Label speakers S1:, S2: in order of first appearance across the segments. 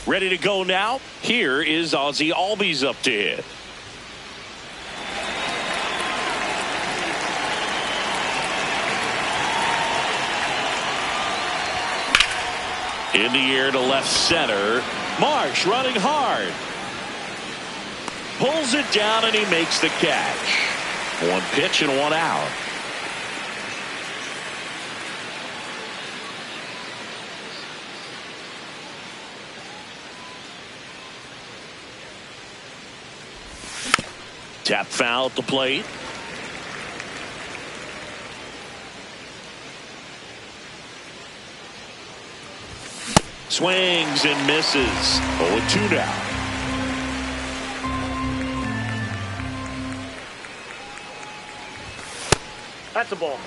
S1: Ready to go now? Here is Ozzie Albies up to hit. In the air to left center. Marsh running hard. Pulls it down and he makes the catch. One pitch and one out. Tap foul at the plate. Swings and misses. 0-2 now.
S2: That's a ball.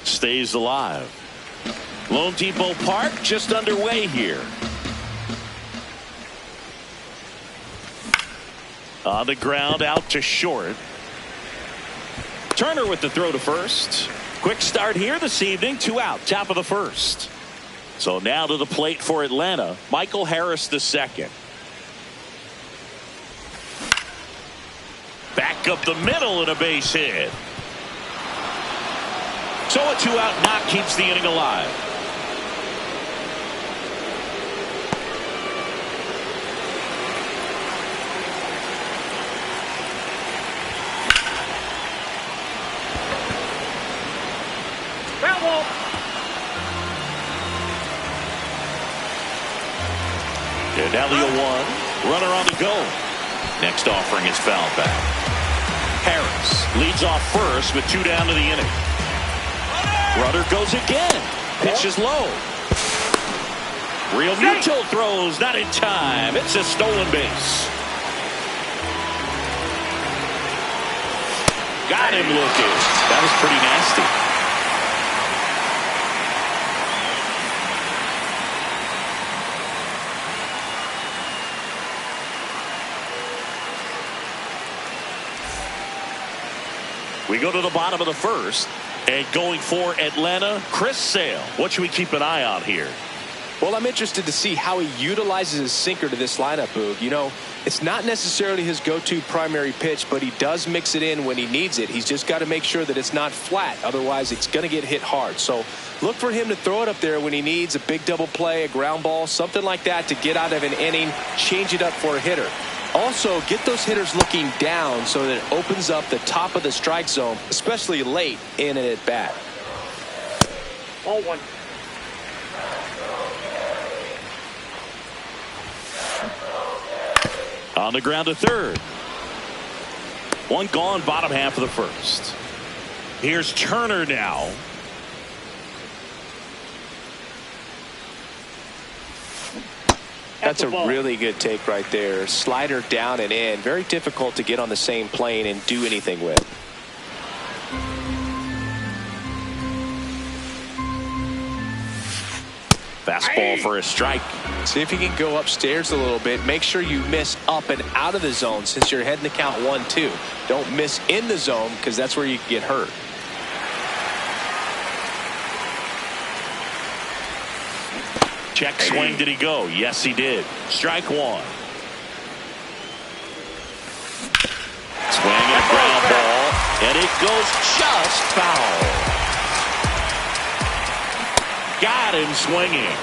S1: Stays alive. Lone Depot Park just underway here. On the ground out to short. Turner with the throw to first. Quick start here this evening. 2 out. Top of the first. So now to the plate for Atlanta. Michael Harris the second. Back up the middle and a base hit. So a 2-out knock keeps the inning alive. And now the 0-1. Runner on the go. Next offering is fouled back. Harris leads off first with 2 down to the inning. Runner goes again. Pitch is low. Real Muto throws not in time. It's a stolen base. Got him looking. That was pretty nasty. We go to the bottom of the first, and going for Atlanta, Chris Sale. What should we keep an eye on here?
S3: Well, I'm interested to see how he utilizes his sinker to this lineup, Boog. You know, it's not necessarily his go-to primary pitch, but he does mix it in when he needs it. He's just got to make sure that it's not flat. Otherwise, it's going to get hit hard. So look for him to throw it up there when he needs a big double play, a ground ball, something like that to get out of an inning, change it up for a hitter. Also, get those hitters looking down so that it opens up the top of the strike zone, especially late in an at-bat.
S2: 0-1.
S1: On the ground to third. One gone, bottom half of the first. Here's Turner now.
S3: That's a really good take right there. Slider down and in. Very difficult to get on the same plane and do anything with.
S1: Fastball for a strike.
S3: See if you can go upstairs a little bit. Make sure you miss up and out of the zone since you're heading to count 1-2. Don't miss in the zone because that's where you can get hurt.
S1: Check swing. Did he go? Yes, he did. Strike one. Swing and a ground ball. And it goes just foul. Got him swinging.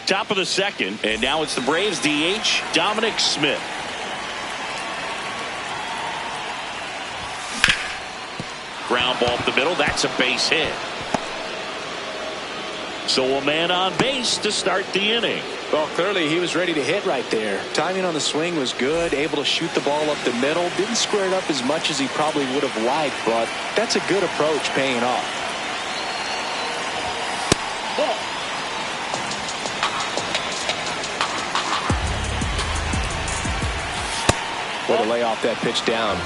S1: Top of the second. And now it's the Braves DH, Dominic Smith. Ground ball up the middle. That's a base hit. So a man on base to start the inning.
S3: Well, clearly he was ready to hit right there. Timing on the swing was good. Able to shoot the ball up the middle. Didn't square it up as much as he probably would have liked, but that's a good approach paying off. Way to lay off that pitch down.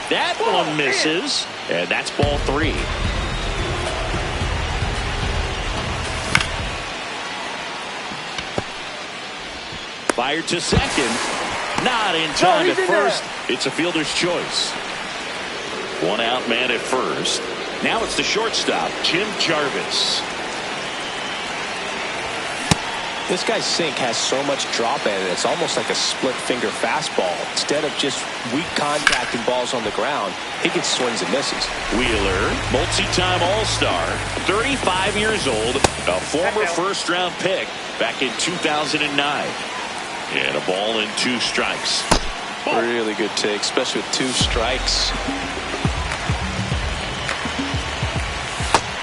S1: That one misses, and that's ball 3. Fired to second. Not in time
S2: he's
S1: at
S2: in
S1: first.
S2: there.
S1: It's a fielder's choice. One out man at first. Now it's the shortstop, Jim Jarvis.
S3: This guy's sink has so much drop in it. It's almost like a split finger fastball. Instead of just weak contacting balls on the ground, he gets swings and misses.
S1: Wheeler, multi-time All-Star, 35 years old, a former first-round pick back in 2009. And a ball and 2 strikes.
S3: Really good take, especially with 2 strikes.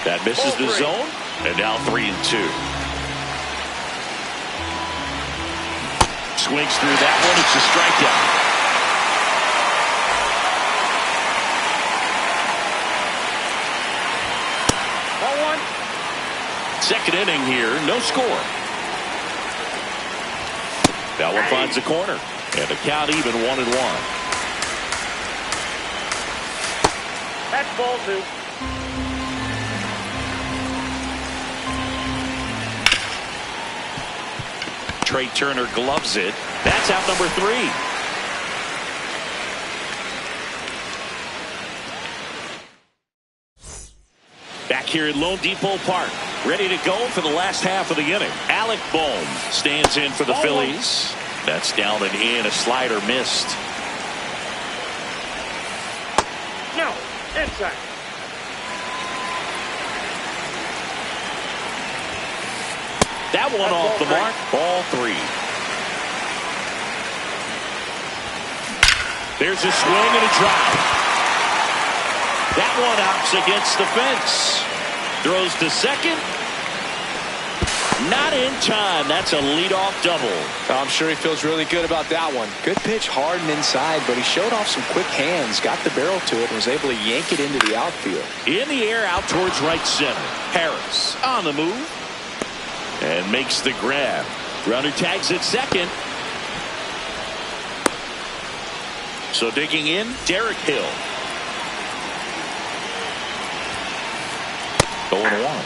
S1: That misses the zone, and now 3-2. Swings through that one. It's a strikeout.
S2: Ball 1.
S1: Second inning here, no score. That one finds the corner, and the count even 1-1.
S2: That's ball 2.
S1: Trey Turner gloves it. That's out number 3. Back here at Lone Depot Park, ready to go for the last half of the inning. Alec Bohm stands in for the Phillies. That's down and in. A slider missed.
S2: No, inside.
S1: That one off the mark. Ball 3. There's a swing and a drive. That one outs against the fence. Throws to second. Not in time. That's a leadoff double.
S3: I'm sure he feels really good about that one. Good pitch, hard and inside, but he showed off some quick hands, got the barrel to it, and was able to yank it into the outfield.
S1: In the air, out towards right center. Harris on the move. And makes the grab. Runner tags at second. So digging in, Derek Hill. 0-1.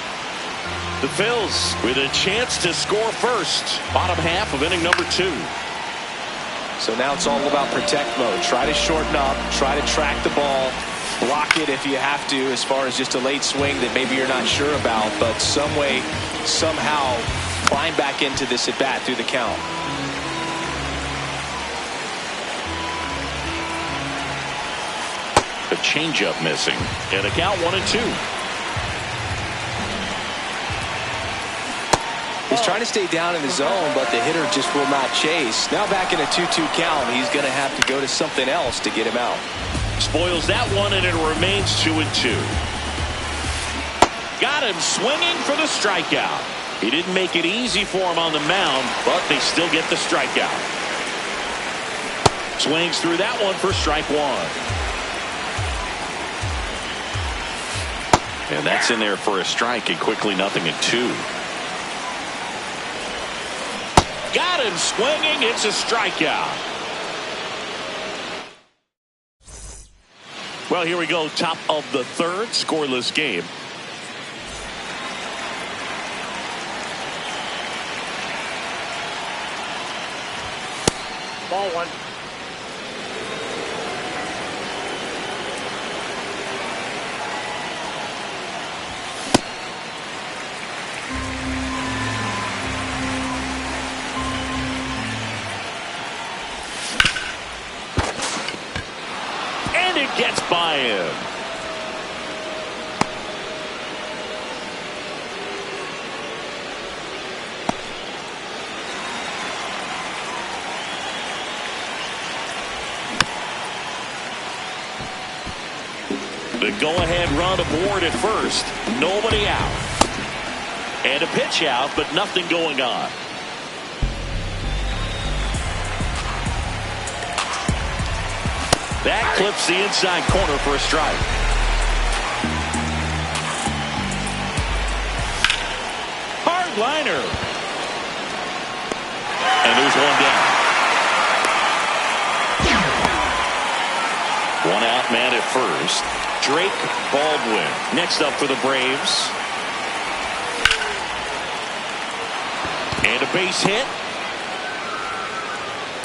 S1: The Phils with a chance to score first. Bottom half of inning number 2.
S3: So now it's all about protect mode. Try to shorten up, try to track the ball, block it if you have to, as far as just a late swing that maybe you're not sure about, but some way, somehow climb back into this at bat through the count.
S1: The changeup missing, and a count 1-2.
S3: He's trying to stay down in the zone, but the hitter just will not chase. Now back in a 2-2 count, he's going to have to go to something else to get him out.
S1: Spoils that one, and it remains 2-2. Got him swinging for the strikeout. He didn't make it easy for him on the mound, but they still get the strikeout. Swings through that one for strike 1. And that's in there for a strike, and quickly 0-2. Got him swinging. It's a strikeout. Well, here we go. Top of the 3rd. Scoreless game.
S2: Ball 1.
S1: Gets by him. The go-ahead run aboard at first. Nobody out. And a pitch out, but nothing going on. That clips the inside corner for a strike. Hard liner. And there's one down. One out man at first. Drake Baldwin next up for the Braves. And a base hit.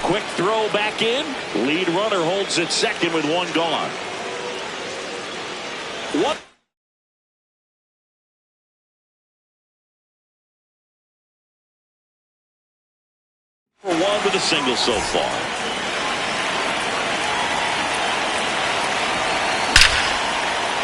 S1: Quick throw back in. Lead runner holds at second with one gone. What? For one with a single so far.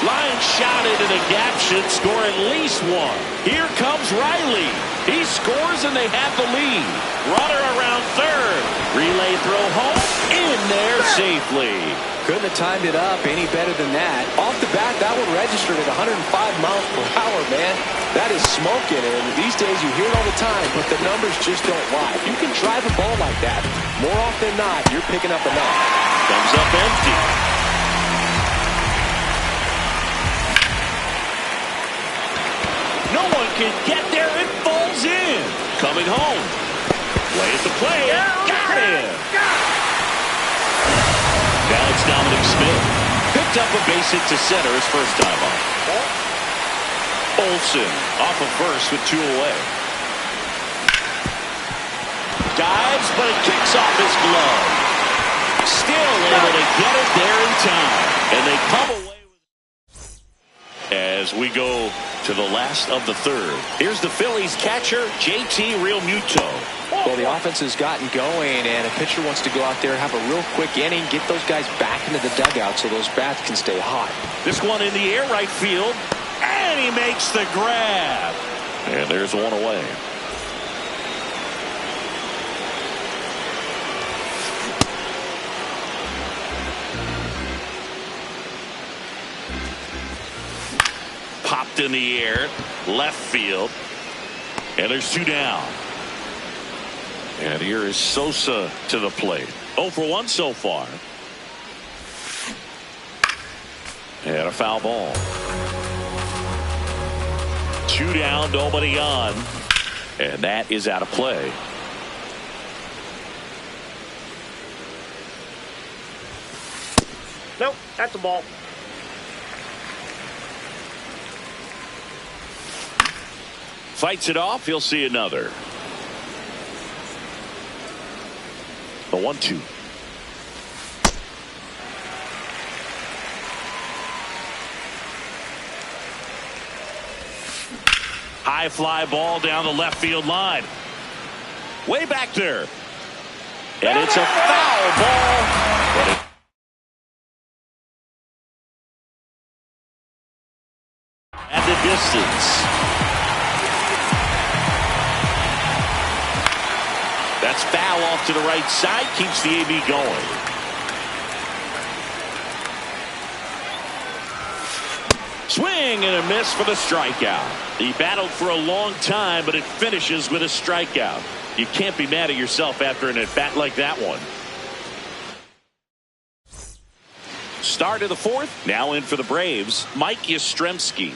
S1: Line shot into the gap should score at least one. Here comes Riley. He scores and they have the lead. Runner around third. Relay throw home. In there safely.
S3: Couldn't have timed it up any better than that. Off the bat, that one registered at 105 miles per hour, man. That is smoking, and these days you hear it all the time, but the numbers just don't lie. If you can drive a ball like that, more often than not, you're picking up enough.
S1: Comes up empty. No one can get there. It falls in. Coming home. Play at the play. Got him. Now it's Dominic Smith. Picked up a base hit to center his first time up. Olsen off of first with two away. Dives, but it kicks off his glove. Still able to get it there in time. And they come away with... As we go to the last of the third. Here's the Phillies catcher, JT Realmuto.
S3: Well, the offense has gotten going, and a pitcher wants to go out there, have a real quick inning, get those guys back into the dugout so those bats can stay hot.
S1: This one in the air, right field, and he makes the grab. And there's one away. Popped in the air, left field, and there's two down. And here is Sosa to the plate. 0 for 1 so far. And a foul ball. Two down, nobody on. And that is out of play.
S2: Nope, that's a ball.
S1: Fights it off. He'll see another. The 1-2. High fly ball down the left field line. Way back there. And it's a foul ball. At the distance. That's foul off to the right side. Keeps the AB going. Swing and a miss for the strikeout. He battled for a long time, but it finishes with a strikeout. You can't be mad at yourself after an at-bat like that one. Start of the fourth. Now in for the Braves, Mike Yastrzemski.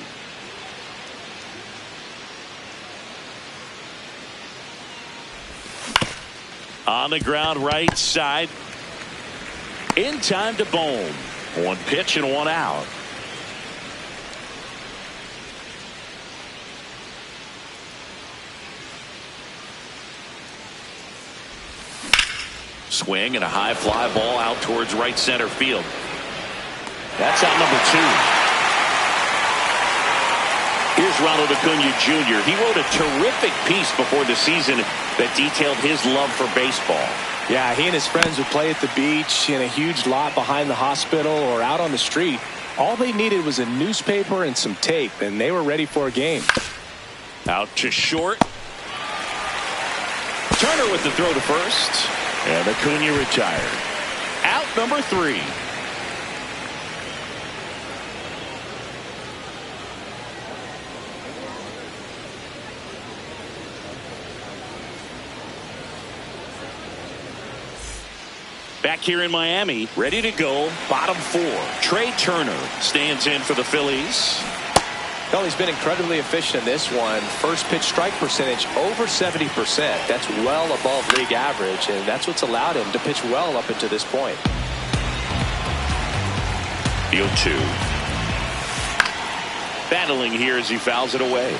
S1: On the ground right side. In time to Bohm. One pitch and one out. Swing and a high fly ball out towards right center field. That's out number 2. Here's Ronald Acuna Jr. He wrote a terrific piece before the season that detailed his love for baseball.
S3: Yeah, he and his friends would play at the beach, in a huge lot behind the hospital, or out on the street. All they needed was a newspaper and some tape, and they were ready for a game.
S1: Out to short. Turner with the throw to first. And Acuna retired. Out number 3. Back here in Miami, ready to go, bottom 4. Trey Turner stands in for the Phillies.
S3: Well, he's been incredibly efficient in this one. First pitch strike percentage over 70%. That's well above league average, and that's what's allowed him to pitch well up until this point.
S1: Field 2. Battling here as he fouls it away.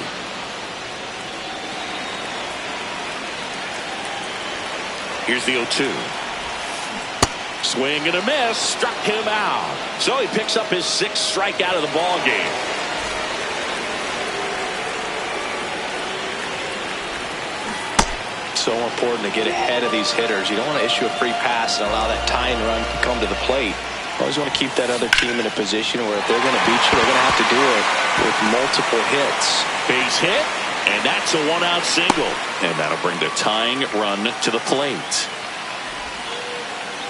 S1: Here's the 0-2. Swing and a miss, struck him out. So he picks up his 6th strikeout of the ball game.
S3: So important to get ahead of these hitters. You don't want to issue a free pass and allow that tying run to come to the plate. You always want to keep that other team in a position where if they're going to beat you, they're going to have to do it with multiple hits.
S1: Base hit, and that's a 1-out single. And that'll bring the tying run to the plate.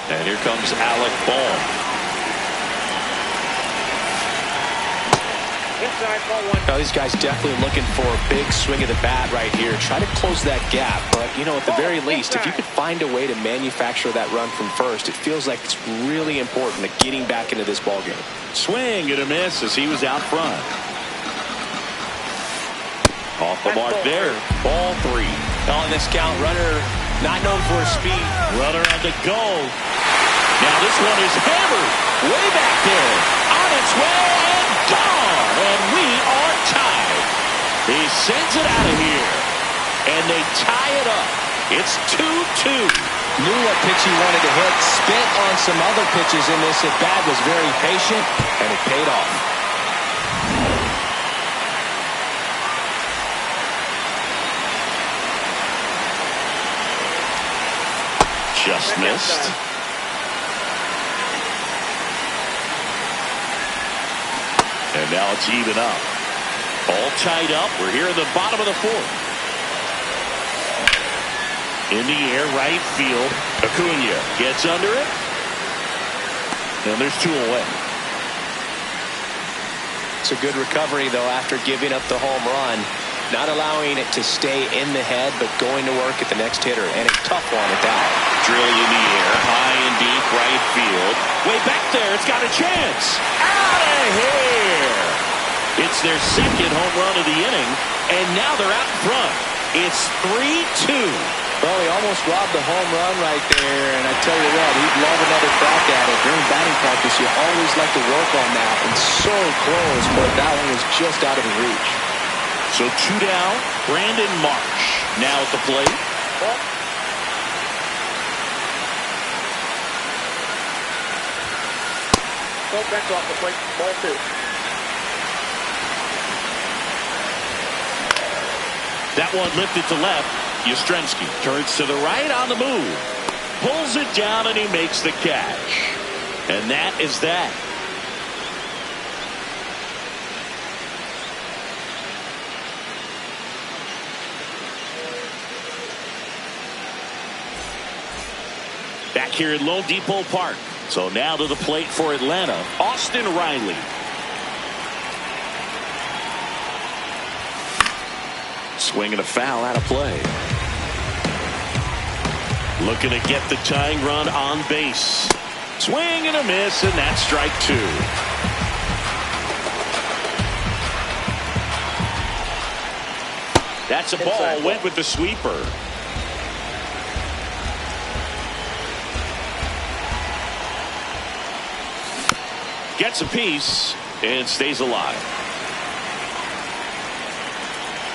S1: And here comes Alec Bohm.
S2: Inside, ball 1.
S3: Now, these guys definitely looking for a big swing of the bat right here. Try to close that gap. But, you know, at the very least, if you could find a way to manufacture that run from first, it feels like it's really important to getting back into this ball game.
S1: Swing and a miss as he was out front. Off the mark there. Ball 3.
S3: On this count, runner not known for his speed.
S1: Runner on the go. Now this one is hammered. Way back there. On its way and gone. And we are tied. He sends it out of here. And they tie it up. It's 2-2.
S3: Knew what pitch he wanted to hit. Spit on some other pitches in this at bat. Was very patient. And it paid off.
S1: Just missed. And now it's even up. All tied up. We're here in the bottom of the 4th. In the air, right field. Acuna gets under it. And there's 2 away.
S3: It's a good recovery, though, after giving up the home run. Not allowing it to stay in the head, but going to work at the next hitter. And a tough one at that.
S1: Drilled in the air, high and deep right field. Way back there, it's got a chance. Out of here! It's their 2nd home run of the inning, and now they're out in front. It's 3-2.
S3: Well, he almost robbed the home run right there, and I tell you what, he'd love another crack at it. During batting practice, you always like to work on that, and so close, but that one was just out of his reach.
S1: So 2 down, Brandon Marsh now at the plate.
S2: Back off the plate, ball 2.
S1: That one lifted to left. Yastrzemski turns to the right on the move. Pulls it down and he makes the catch. And that is that. Back here at Lone Depot Park. So now to the plate for Atlanta, Austin Riley. Swing and a foul out of play. Looking to get the tying run on base. Swing and a miss, and that's strike 2. That's a ball. Went with the sweeper. Gets a piece and stays alive.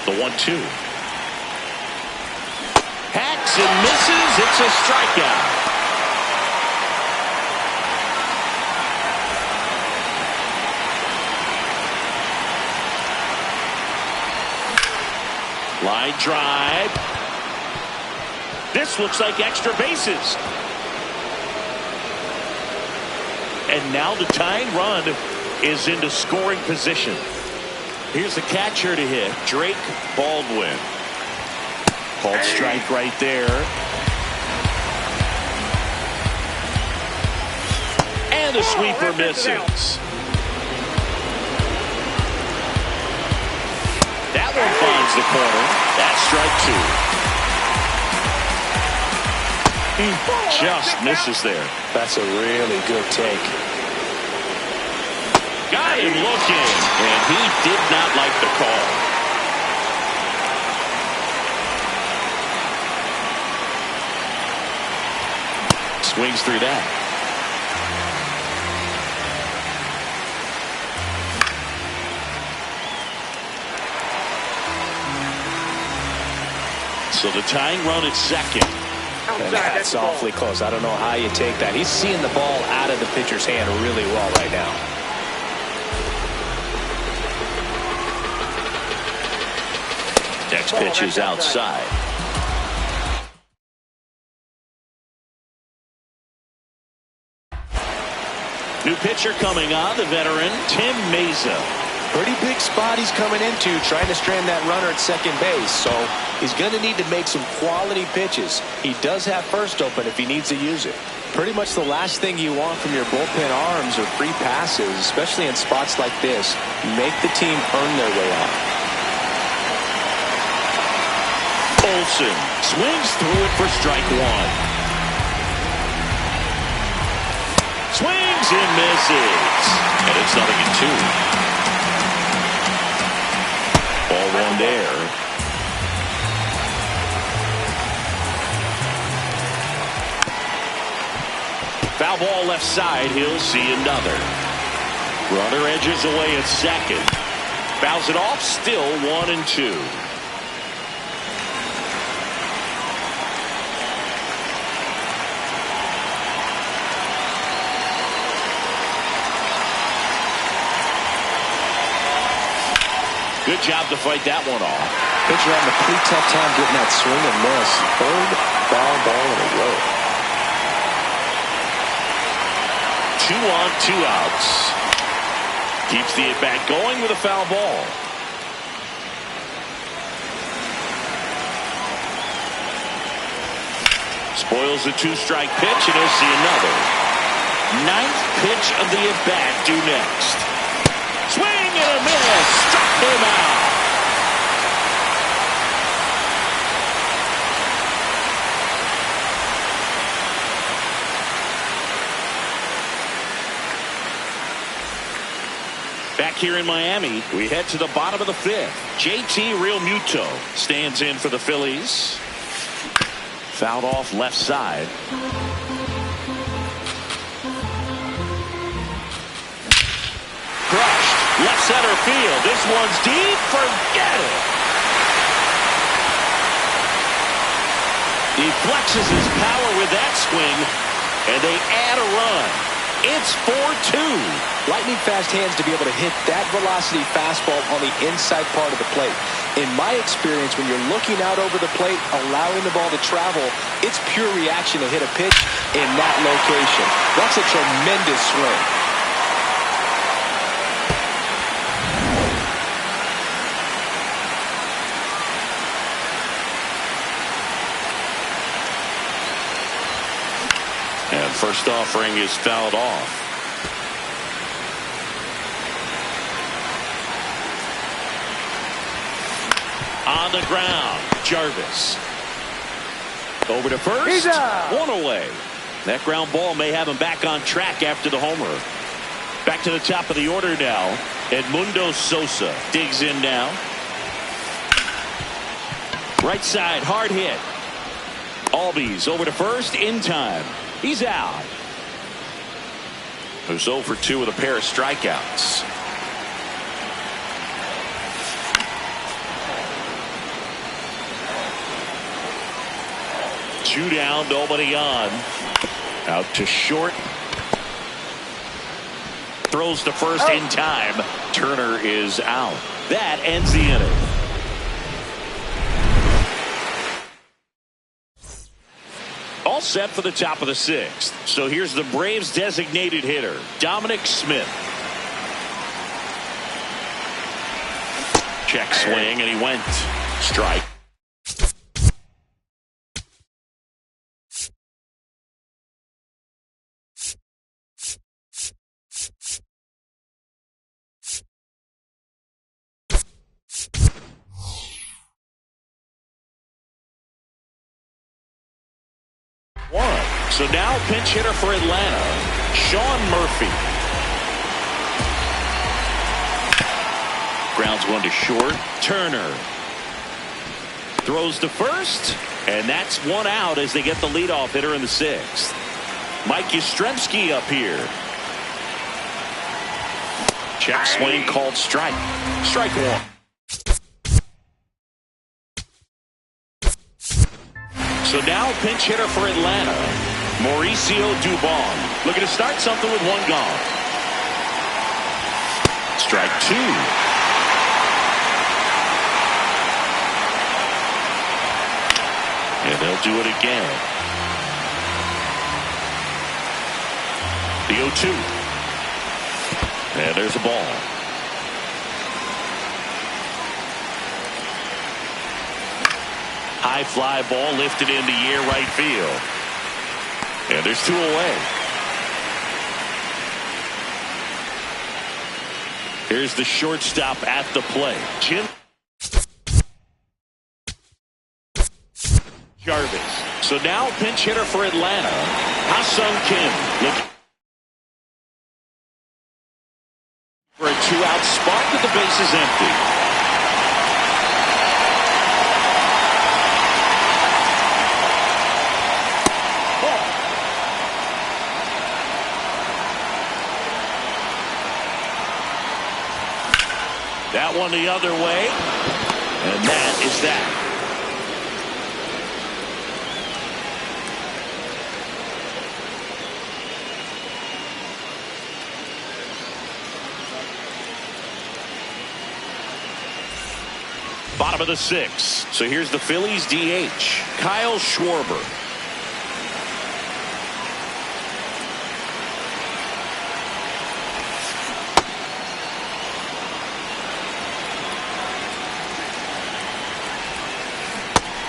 S1: The 1-2. Hacks and misses. It's a strikeout. Line drive. This looks like extra bases. And now the tying run is into scoring position. Here's the catcher to hit, Drake Baldwin. Called strike right there. And the sweeper misses. That one finds the corner. That's strike 2. He just misses there.
S3: That's a really good take.
S1: Got him looking, and he did not like the call. Swings through that. So the tying run at second.
S2: outside.
S3: That's awfully close. I don't know how you take that. He's seeing the ball out of the pitcher's hand really well right now.
S1: Next pitch is outside. New pitcher coming on, the veteran, Tim Mesa.
S3: Pretty big spot he's coming into, trying to strand that runner at second base. So he's going to need to make some quality pitches. He does have first open if he needs to use it. Pretty much the last thing you want from your bullpen arms or free passes, especially in spots like this. Make the team earn their way out.
S1: Olsen swings through it for strike one. Swings and misses. And it's 0-2. Ball one there. Foul ball left side. He'll see another. Runner edges away at second. Fouls it off. Still 1-2. Good job to fight that one off.
S3: Pitcher having a pretty tough time getting that swing and miss. Third foul ball in a row.
S1: 2 on, 2 outs. Keeps the at-bat going with a foul ball. Spoils the 2-strike pitch, and he'll see another. 9th pitch of the at-bat due next. Swing and a miss. Struck him out. Back here in Miami, we head to the bottom of the 5th. JT Realmuto stands in for the Phillies. Fouled off left side. Crushed. Left center field. This one's deep. Forget it. He flexes his power with that swing, and they add a run. It's 4-2.
S3: Lightning fast hands to be able to hit that velocity fastball on the inside part of the plate. In my experience, when you're looking out over the plate, allowing the ball to travel, it's pure reaction to hit a pitch in that location. That's a tremendous swing.
S1: And first offering is fouled off. On the ground, Jarvis. Over to first.
S2: He's out.
S1: 1 away. That ground ball may have him back on track after the homer. Back to the top of the order now. Edmundo Sosa digs in now. Right side, hard hit. Albies over to first in time. He's out. Who's 0 for 2 with a pair of strikeouts. Two down, nobody on. Out to short. Throws to first in time. Turner is out. That ends the inning. All set for the top of the 6th. So here's the Braves designated hitter, Dominic Smith. Check swing, and he went. Strike. So now pinch hitter for Atlanta, Sean Murphy. Grounds one to short. Turner throws to first, and that's 1 out as they get the leadoff hitter in the 6th. Mike Yastrzemski up here. Check swing called strike. Strike 1. So now pinch hitter for Atlanta, Mauricio Dubon. Looking to start something with one gone. Strike two. And they'll do it again. The 0-2. And there's a ball. High fly ball lifted in the air right field. And there's two away. Here's the shortstop at the plate. Jim Jarvis. So now pinch hitter for Atlanta, Ha-Sung Kim. Looking for a two-out spot, but the base is empty. That one the other way, and that is that. Bottom of the sixth. So here's the Phillies DH, Kyle Schwarber.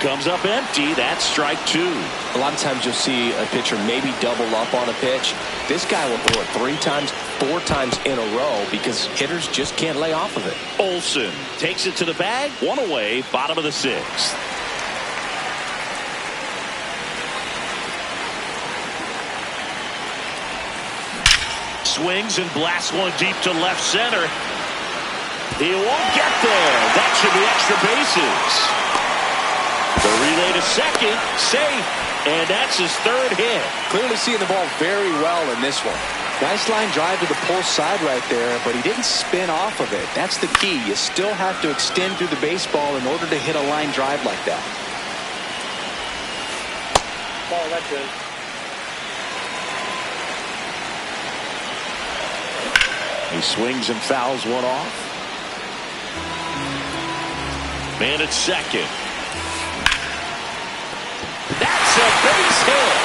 S1: Comes up empty. That's strike two.
S3: A lot of times you'll see a pitcher maybe double up on a pitch. This guy will throw it 3 times, 4 times in a row because hitters just can't lay off of it.
S1: Olsen takes it to the bag. One away. Bottom of the sixth. Swings and blasts one deep to left center. He won't get there. That should be extra bases. The relay to second, safe, and that's his 3rd hit.
S3: Clearly seeing the ball very well in this one. Nice line drive to the pull side right there, but he didn't spin off of it. That's the key. You still have to extend through the baseball in order to hit a line drive like that.
S2: Ball, that's good.
S1: He swings and fouls one off. Man at second. That's a base hit.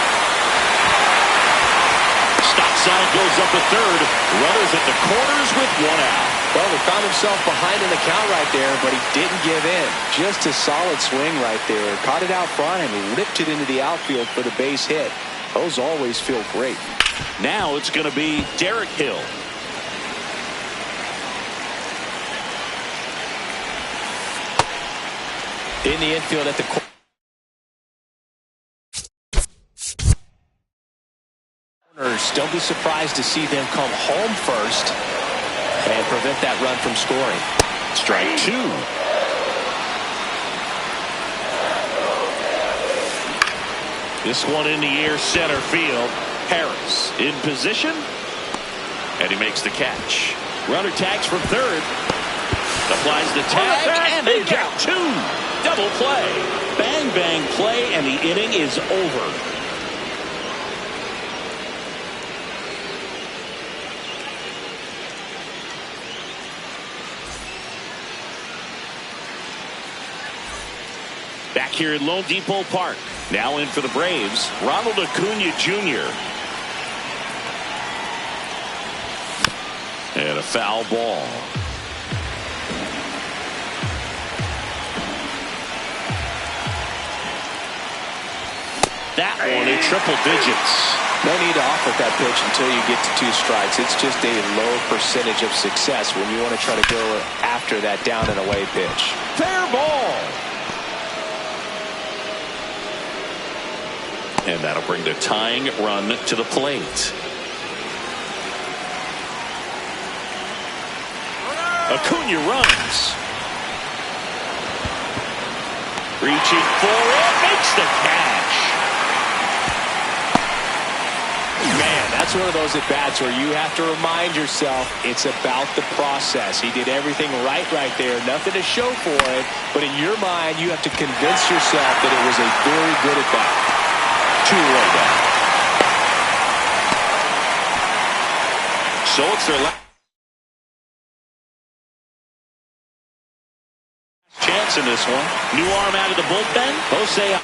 S1: Stop sign goes up at third. Runners at the corners with one out.
S3: Well, he found himself behind in the count right there, but he didn't give in. Just a solid swing right there. Caught it out front and ripped it into the outfield for the base hit. Those always feel great.
S1: Now it's going to be Derek Hill.
S3: In the infield at the corner. Don't be surprised to see them come home first and prevent that run from scoring.
S1: Strike two. This one in the air center field. Harris in position, and he makes the catch. Runner tags from third. Applies the tag, and they get two. Double play. Bang, bang play, and the inning is over. Back here at Lone Depot Park. Now in for the Braves, Ronald Acuna Jr. And a foul ball. That one in triple digits.
S3: No need to offer that pitch until you get to 2 strikes. It's just a low percentage of success when you want to try to go after that down and away pitch.
S1: Fair ball. And that'll bring the tying run to the plate. Acuna runs. Reaching for it, makes the catch. Man, that's
S3: That's one of those at-bats where you have to remind yourself it's about the process. He did everything right there. Nothing to show for it. But in your mind, you have to convince yourself that it was a very good at-bat.
S1: Two-way down. So it's their last chance in this one. New arm out of the bullpen. Jose.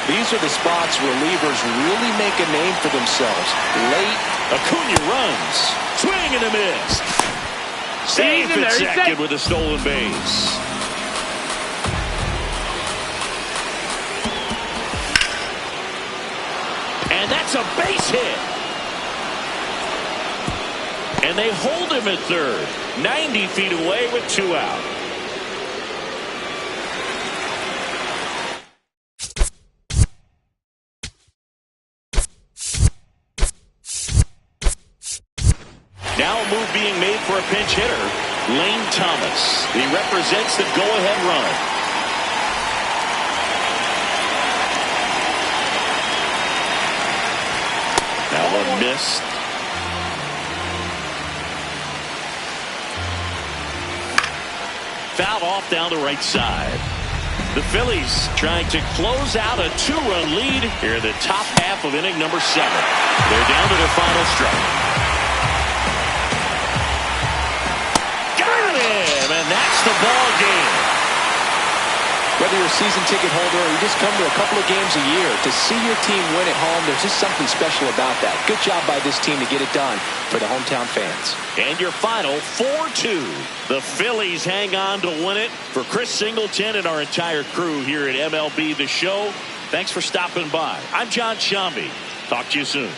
S3: These are the spots relievers really make a name for themselves. Late.
S1: Acuna runs. Swing and a miss. Safe at second with a stolen base. And that's a base hit. And they hold him at third. 90 feet away with 2 out. Now a move being made for a pinch hitter, Lane Thomas. He represents the go-ahead run. That one missed. Fouled off down the right side. The Phillies trying to close out a 2-run lead here in the top half of inning number 7. They're down to their final strike. And that's the ball game.
S3: Whether you're a season ticket holder or you just come to a couple of games a year, to see your team win at home, there's just something special about that. Good job by this team to get it done for the hometown fans.
S1: And your final 4-2. The Phillies hang on to win it. For Chris Singleton and our entire crew here at MLB The Show, thanks for stopping by. I'm John Shambi. Talk to you soon.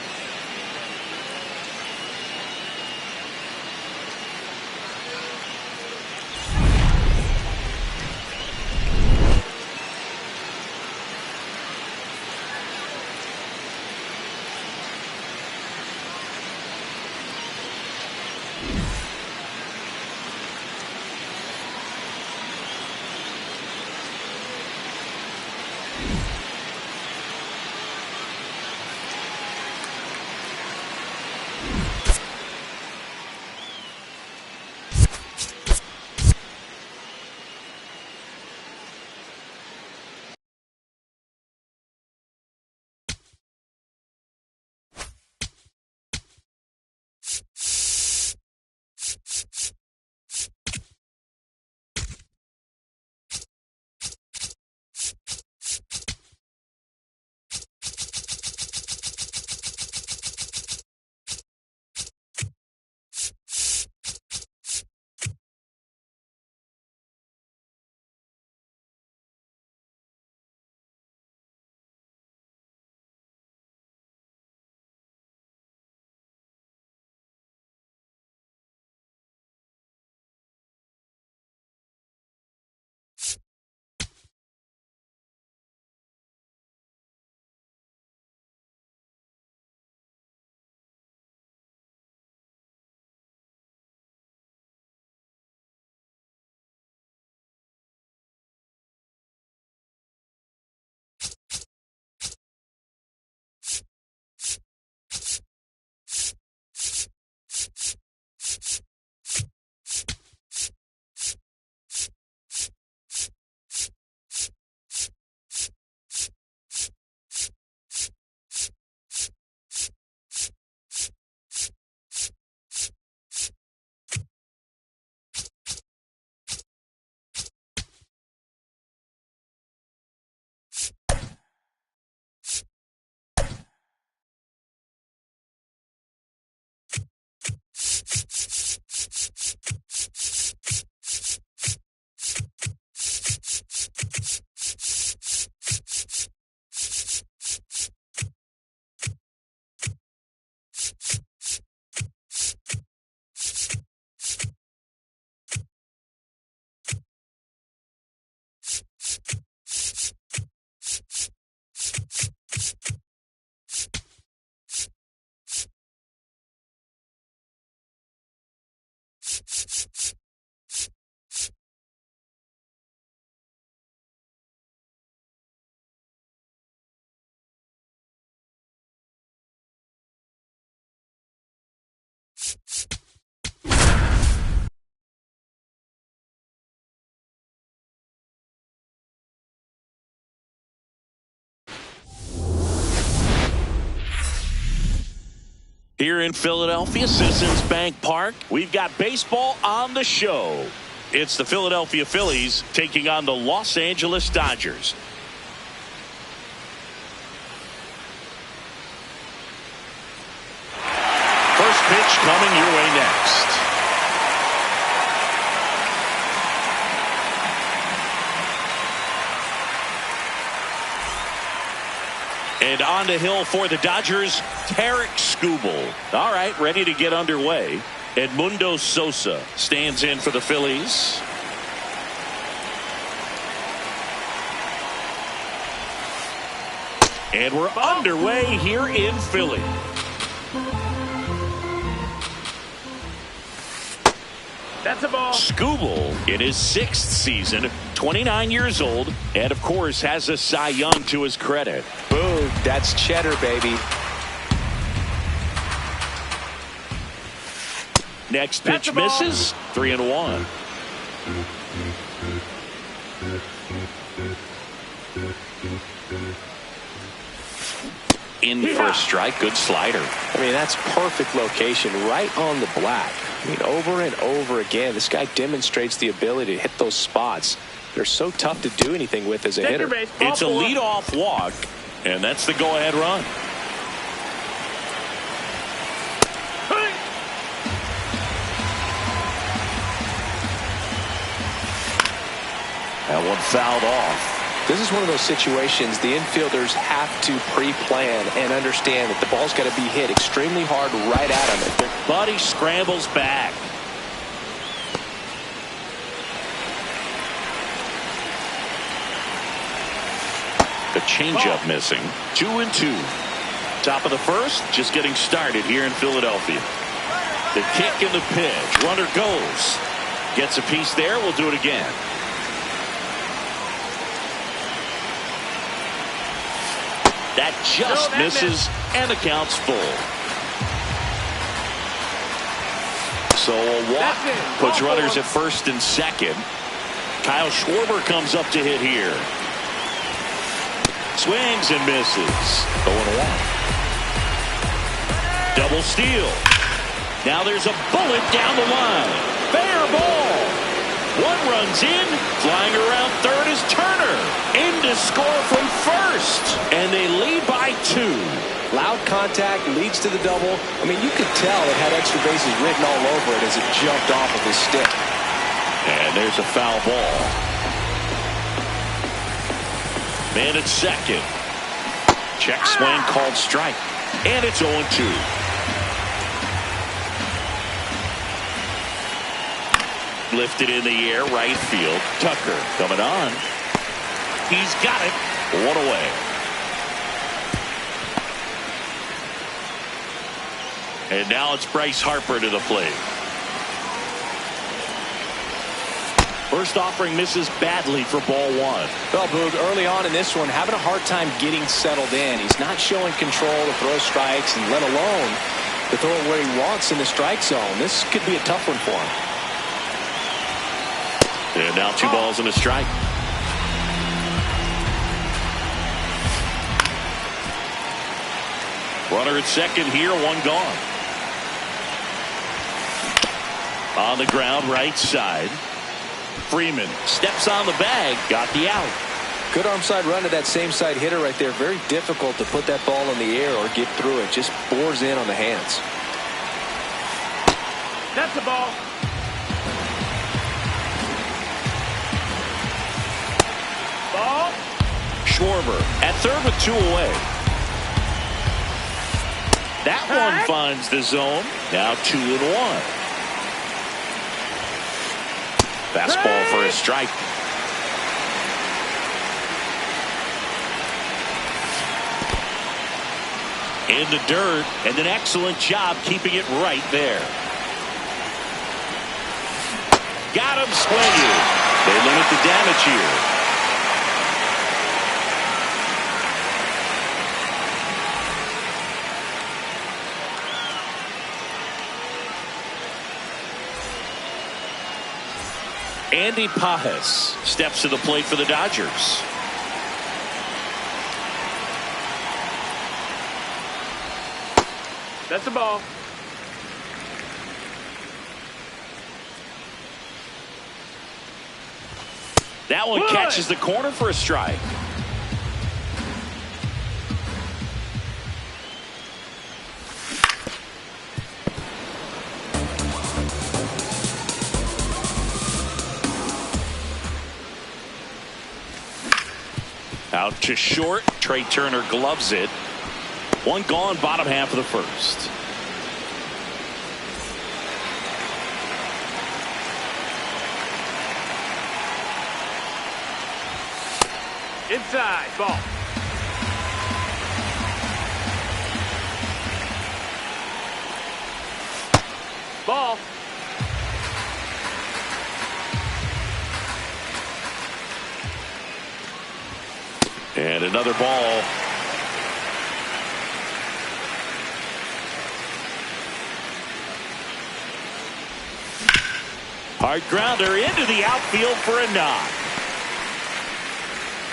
S1: Here in Philadelphia, Citizens Bank Park, we've got baseball on the show. It's the Philadelphia Phillies taking on the Los Angeles Dodgers. First pitch coming your way next. And on the hill for the Dodgers, Tarek Skubal. All right, ready to get underway. Edmundo Sosa stands in for the Phillies. And we're underway here in Philly.
S2: That's a ball.
S1: Skubal in his 6th season, 29 years old, and of course has a Cy Young to his credit.
S3: Boom, that's cheddar, baby.
S1: Next pitch misses. 3-1. In for a strike. Good slider.
S3: I mean, that's perfect location right on the black. I mean, over and over again, this guy demonstrates the ability to hit those spots. They're so tough to do anything with as a hitter.
S1: It's a leadoff walk, and that's the go-ahead run. That one fouled off.
S3: This is one of those situations the infielders have to pre-plan and understand that the ball's got to be hit extremely hard right at him.
S1: Buddy scrambles back. The changeup missing. 2-2. Top of the first, just getting started here in Philadelphia. The kick and the pitch. Runner goes. Gets a piece there. We'll do it again. That just misses, and the count's full. So a walk puts runners at first and second. Kyle Schwarber comes up to hit here. Swings and misses. 0-1. Double steal. Now there's a bullet down the line. Fair ball. One runs in. Flying around third is Turner. In to score from first. And they lead by 2.
S3: Loud contact leads to the double. I mean, you could tell it had extra bases written all over it as it jumped off of his stick.
S1: And there's a foul ball. Man at second. Check swing called strike. And it's 0-2. Lifted in the air, right field. Tucker coming on. He's got it. 1 away. And now it's Bryce Harper to the plate. First offering misses badly for ball 1.
S3: Well, Boog, early on in this one, having a hard time getting settled in. He's not showing control to throw strikes, and let alone to throw it where he wants in the strike zone. This could be a tough one for him.
S1: And now 2 balls and a strike. Runner at second here, 1 gone. On the ground, right side. Freeman steps on the bag, got the out.
S3: Good arm side run to that same side hitter right there. Very difficult to put that ball in the air or get through it. Just bores in on the hands.
S2: That's the ball. Ball.
S1: Schwarber at third with 2 away. That one finds the zone. Now 2-1. Fastball for a strike. In the dirt, and an excellent job keeping it right there. Got him swinging. They limit the damage here. Andy Pajes steps to the plate for the Dodgers.
S2: That's a ball.
S1: That one catches the corner for a strike. Out to short. Trey Turner gloves it. One gone, bottom half of the first.
S2: Inside, ball. Ball.
S1: And another ball. Hard grounder into the outfield for a knock.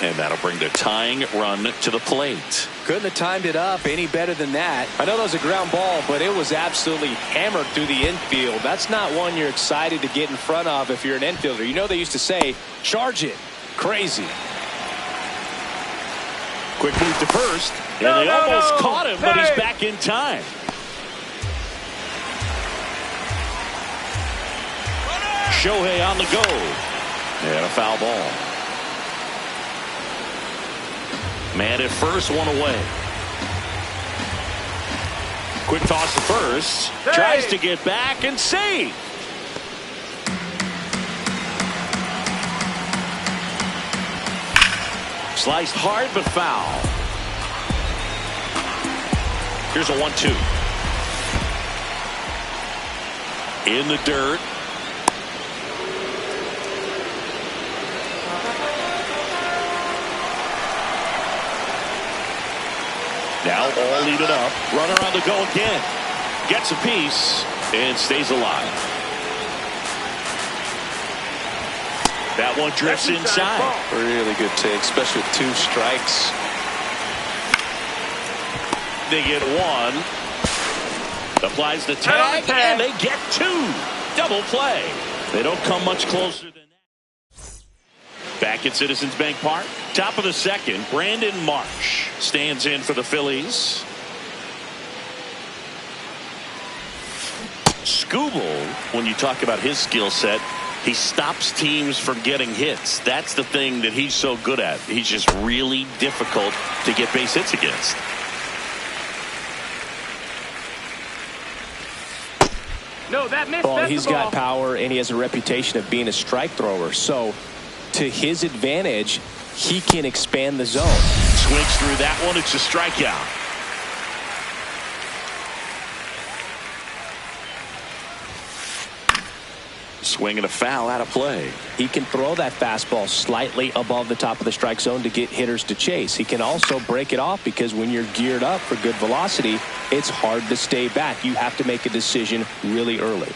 S1: And that'll bring the tying run to the plate.
S3: Couldn't have timed it up any better than that. I know that was a ground ball, but it was absolutely hammered through the infield. That's not one you're excited to get in front of if you're an infielder. You know they used to say, charge it. Crazy.
S1: Quick move to first. And they almost caught him, but he's back in time. Shohei on the go. And a foul ball. Man at first, one away. Quick toss to first.
S2: Hey.
S1: Tries to get back and save. Sliced hard but foul. Here's a 1-2. In the dirt. Now all even up. Runner on the go again. Gets a piece and stays alive. That one drifts inside.
S3: Really good take, especially with 2 strikes.
S1: They get 1. Applies the tag, and they get 2. Double play. They don't come much closer than that. Back at Citizens Bank Park. Top of the second, Brandon Marsh stands in for the Phillies. Skubal, when you talk about his skill set, he stops teams from getting hits. That's the thing that he's so good at. He's just really difficult to get base hits against.
S2: No, that missed.
S3: Well, he's got power, and he has a reputation of being a strike thrower. So, to his advantage, he can expand the zone.
S1: Swings through that one. It's a strikeout. Swing and a foul out of play.
S3: He can throw that fastball slightly above the top of the strike zone to get hitters to chase. He can also break it off because when you're geared up for good velocity, it's hard to stay back. You have to make a decision really early.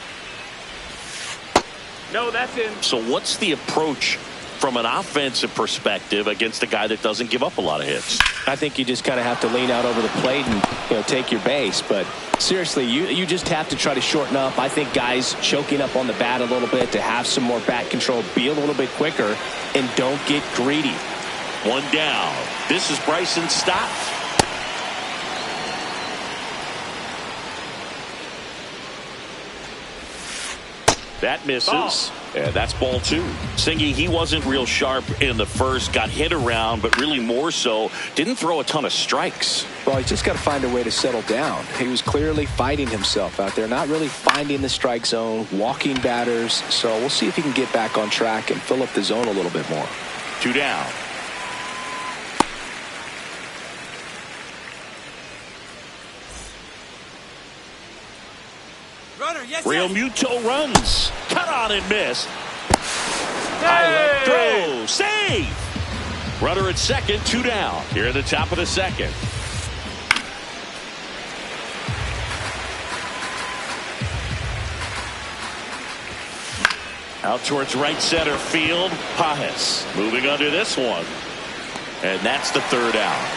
S2: No, that's in.
S1: So what's the approach from an offensive perspective against a guy that doesn't give up a lot of hits?
S3: I think you just kind of have to lean out over the plate and take your base. But seriously, you just have to try to shorten up. I think guys choking up on the bat a little bit to have some more bat control, be a little bit quicker, and don't get greedy.
S1: One down. This is Bryson Stott. That misses. And that's ball 2. Singy, he wasn't real sharp in the first, got hit around, but really more so, didn't throw a ton of strikes.
S3: Well, he's just got to find a way to settle down. He was clearly fighting himself out there, not really finding the strike zone, walking batters. So we'll see if he can get back on track and fill up the zone a little bit more.
S1: 2 down. Real Muto runs. Cut on and miss. High left throw. Save. Runner at second, 2 down. Here at the top of the second. Out towards right center field. Pajes moving under this one. And that's the 3rd out.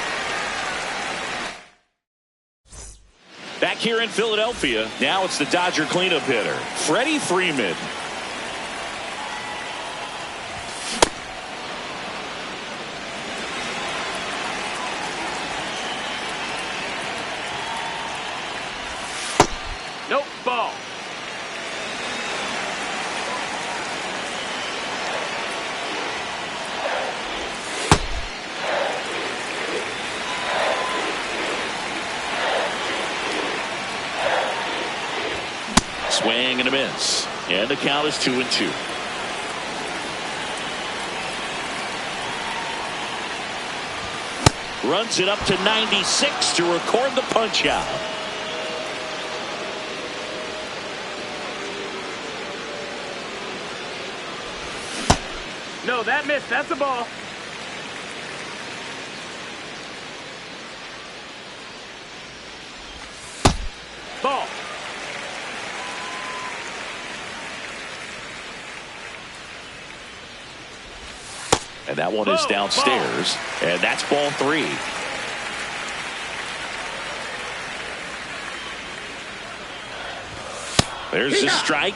S1: Back here in Philadelphia, now it's the Dodger cleanup hitter, Freddie Freeman.
S2: Nope, ball.
S1: Swing and a miss. And the count is 2-2. Runs it up to 96 to record the punch out.
S2: No, that missed. That's a ball. Ball.
S1: And that one is downstairs. And that's ball 3. There's the strike.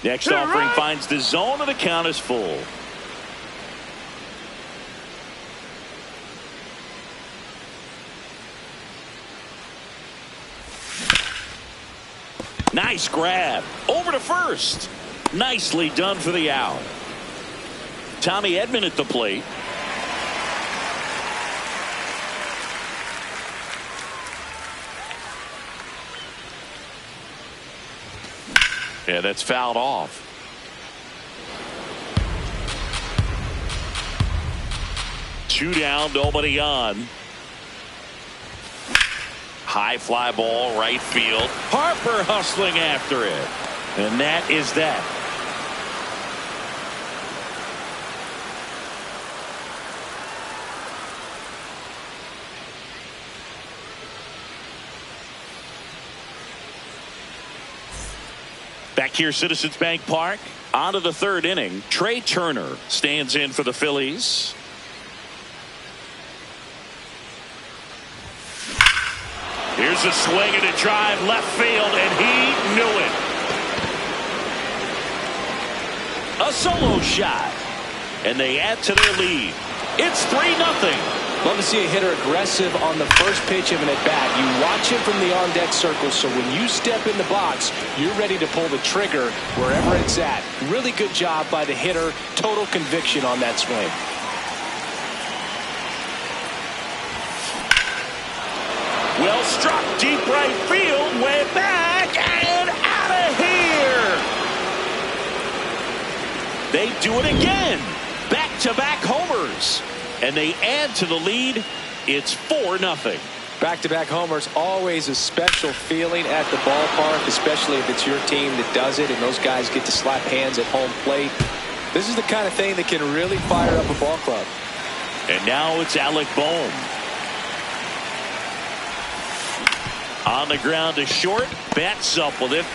S1: Next offering finds the zone, and the count is full. Nice grab. Over to first. Nicely done for the out. Tommy Edman at the plate. Yeah, that's fouled off. Two down, nobody on. High fly ball, right field. Harper hustling after it. And that is that. Back here, Citizens Bank Park. On to the third inning. Trey Turner stands in for the Phillies. Here's a swing and a drive left field, and he knew it. A solo shot, and they add to their lead. It's 3-0.
S3: Love to see a hitter aggressive on the first pitch of an at-bat. You watch him from the on-deck circle, so when you step in the box, you're ready to pull the trigger wherever it's at. Really good job by the hitter. Total conviction on that swing.
S1: Well struck, deep right field, way back, and out of here. They do it again. Back-to-back homers. And they add to the lead. It's 4-0.
S3: Back-to-back homers, always a special feeling at the ballpark, especially if it's your team that does it and those guys get to slap hands at home plate. This is the kind of thing that can really fire up a ball club.
S1: And now it's Alec Bohm. On the ground to short, bats up with it.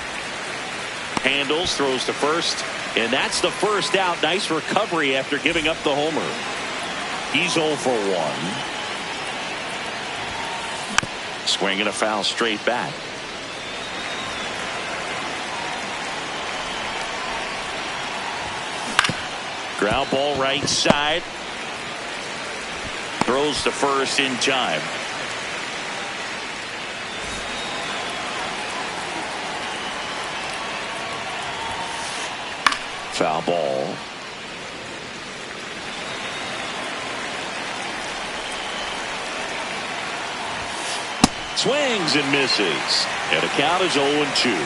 S1: Handles, throws to first, and that's the first out. Nice recovery after giving up the homer. He's 0 for 1. Swing and a foul straight back. Ground ball right side. Throws to first in time. Foul ball. Swings and misses. And the count is 0-2.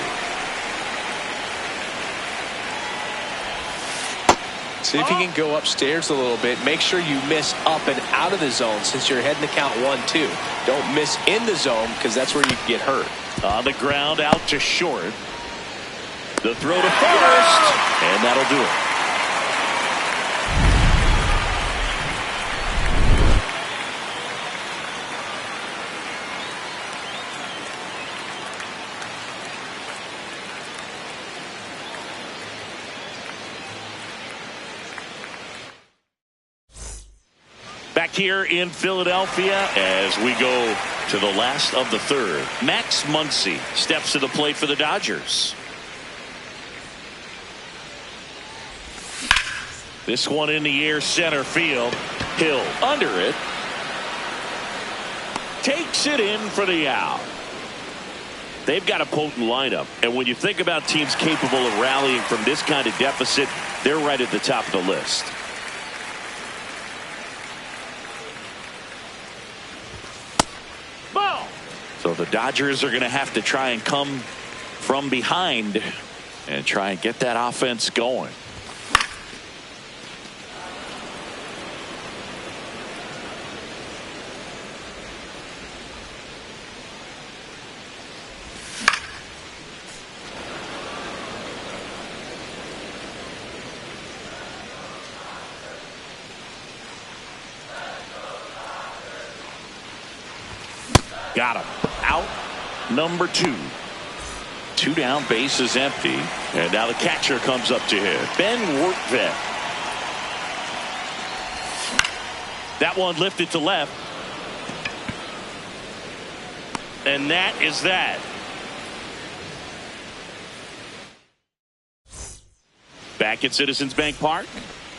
S3: See if you can go upstairs a little bit. Make sure you miss up and out of the zone since you're heading to count 1-2. Don't miss in the zone because that's where you can get hurt.
S1: On the ground out to short. The throw to first. And that'll do it. back here in Philadelphia as we go to the last of the third. Max Muncy steps to the plate for the Dodgers. This one in the air, center field. Hill under it. Takes it in for the out. They've got a potent lineup, and when you think about teams capable of rallying from this kind of deficit, they're right at the top of the list.
S2: Ball.
S1: So the Dodgers are going to have to try and come from behind and try and get that offense going. Got him. Out number 2. 2 down, base is empty. And now the catcher comes up to him. Ben Workvet. That one lifted to left. And that is that. Back at Citizens Bank Park.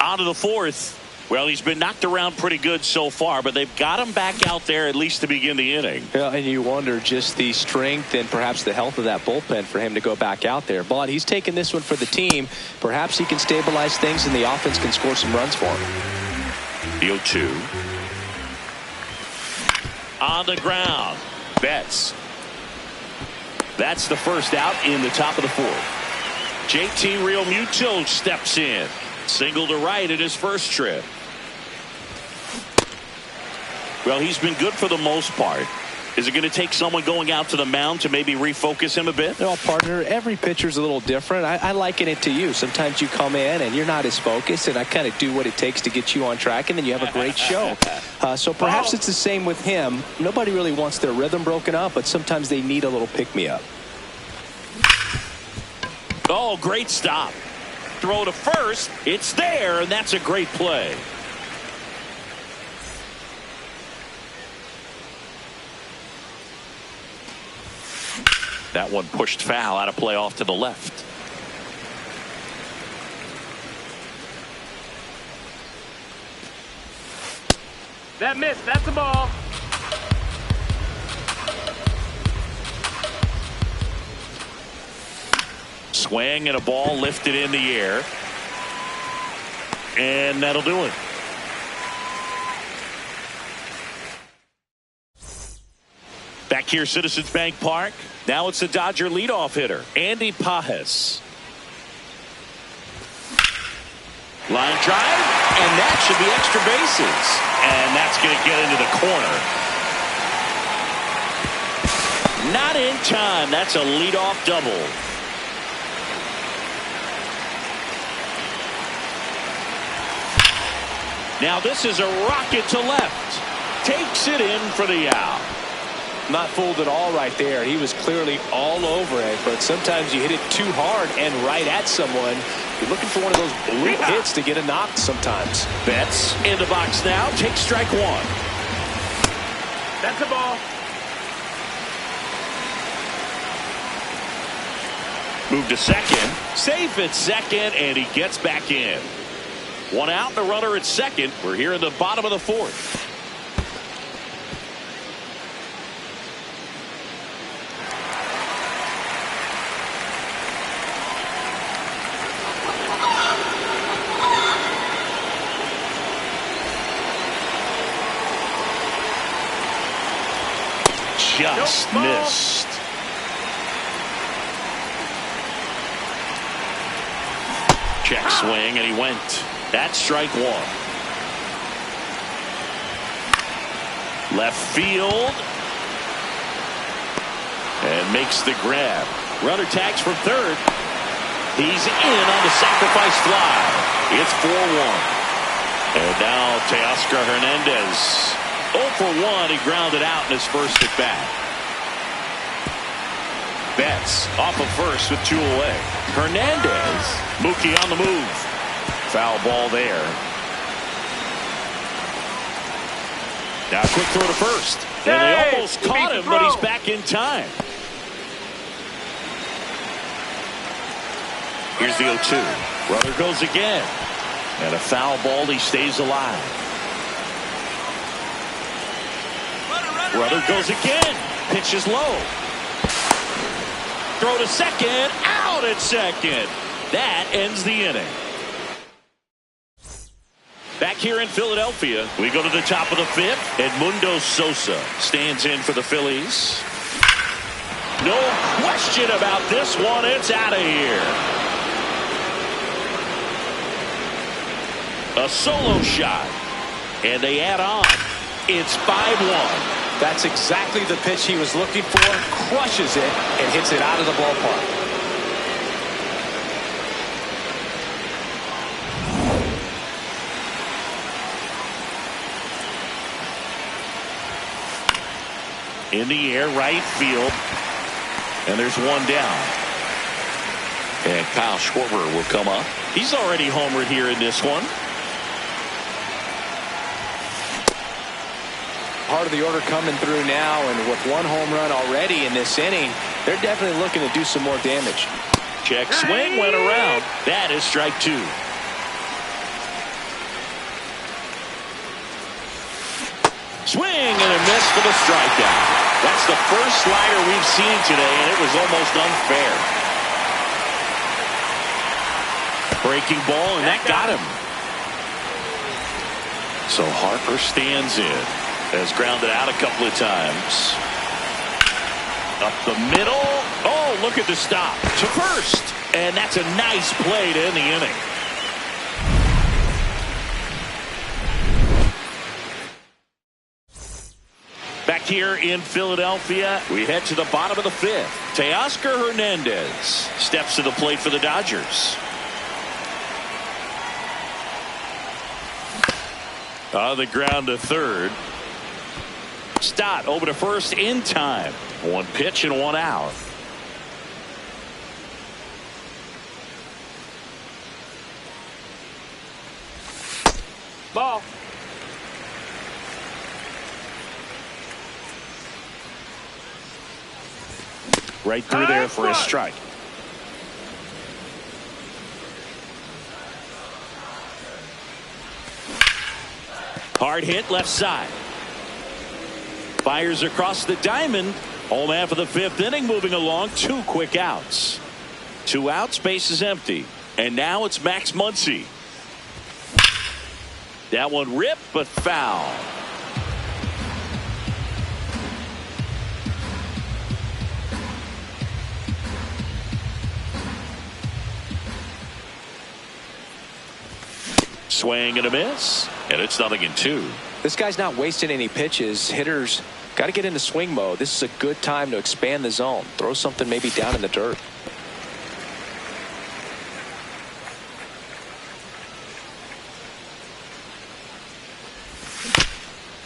S1: On to the 4th. Well, he's been knocked around pretty good so far, but they've got him back out there at least to begin the inning.
S3: Yeah, and you wonder just the strength and perhaps the health of that bullpen for him to go back out there. But he's taking this one for the team. Perhaps he can stabilize things and the offense can score some runs for him.
S1: The 0-2. On the ground. Betts. That's the first out in the top of the 4th. JT Realmuto steps in. Single to right at his first trip. Well, he's been good for the most part. Is it going to take someone going out to the mound to maybe refocus him a bit?
S3: Well, partner, every pitcher's a little different. I liken it to you. Sometimes you come in and you're not as focused, and I kind of do what it takes to get you on track, and then you have a great show. So perhaps it's the same with him. Nobody really wants their rhythm broken up, but sometimes they need a little pick-me-up.
S1: Oh, great stop. Throw to first. It's there, and that's a great play. That one pushed foul out of play off to the left.
S2: That missed. That's a ball.
S1: Swing and a ball lifted in the air. And that'll do it. Back here, Citizens Bank Park. Now it's the Dodger leadoff hitter, Andy Pages. Line drive, and that should be extra bases. And that's going to get into the corner. Not in time. That's a leadoff double. Now this is a rocket to left. Takes it in for the out.
S3: Not fooled at all right there. He was clearly all over it, but sometimes you hit it too hard and right at someone. You're looking for one of those blue hits to get a knock sometimes.
S1: Betts in the box now. Takes strike 1.
S2: That's a ball.
S1: Move to second. Safe at second, and he gets back in. 1 out, the runner at second. We're here in the bottom of the 4th. Just missed. Check swing, and he went. That's strike 1. Left field. And makes the grab. Runner tags from third. He's in on the sacrifice fly. It's 4-1. And now Teoscar Hernandez. 0 for 1. He grounded out in his first at bat. Betts off of first with 2 away. Hernandez. Mookie on the move. Foul ball there. Now quick throw to first. And they almost caught him, but he's back in time. Here's the 0-2. Runner goes again. And a foul ball. He stays alive. Runner goes again. Pitch is low. Throw to second. Out at second. That ends the inning. Back here in Philadelphia, we go to the top of the fifth. Edmundo Sosa stands in for the Phillies. No question about this one. It's out of here. A solo shot. And they add on. It's 5-1.
S3: That's exactly the pitch he was looking for. Crushes it and hits it out of the ballpark.
S1: In the air, right field. And there's one down. And Kyle Schwarber will come up. He's already homered here in this one.
S3: Part of the order coming through now, and with one home run already in this inning, they're definitely looking to do some more damage.
S1: Check swing went around. That is strike two. Swing and a miss for the strikeout. That's the first slider we've seen today, and it was almost unfair. Breaking ball, and that got him. So Harper stands in. Has grounded out a couple of times. Up the middle. Oh, look at the stop. To first. And that's a nice play to end the inning. Back here in Philadelphia, we head to the bottom of the fifth. Teoscar Hernandez steps to the plate for the Dodgers. On the ground to third. Stott over to first in time. One pitch and one out.
S2: Ball.
S1: Right through there for a strike. Hard hit left side. Fires across the diamond. Home half of the fifth inning moving along. Two quick outs. 2 outs, base is empty. And now it's Max Muncy. That one ripped but foul. Swing and a miss. And it's 0-2.
S3: This guy's not wasting any pitches. Hitters got to get into swing mode. This is a good time to expand the zone. Throw something maybe down in the dirt.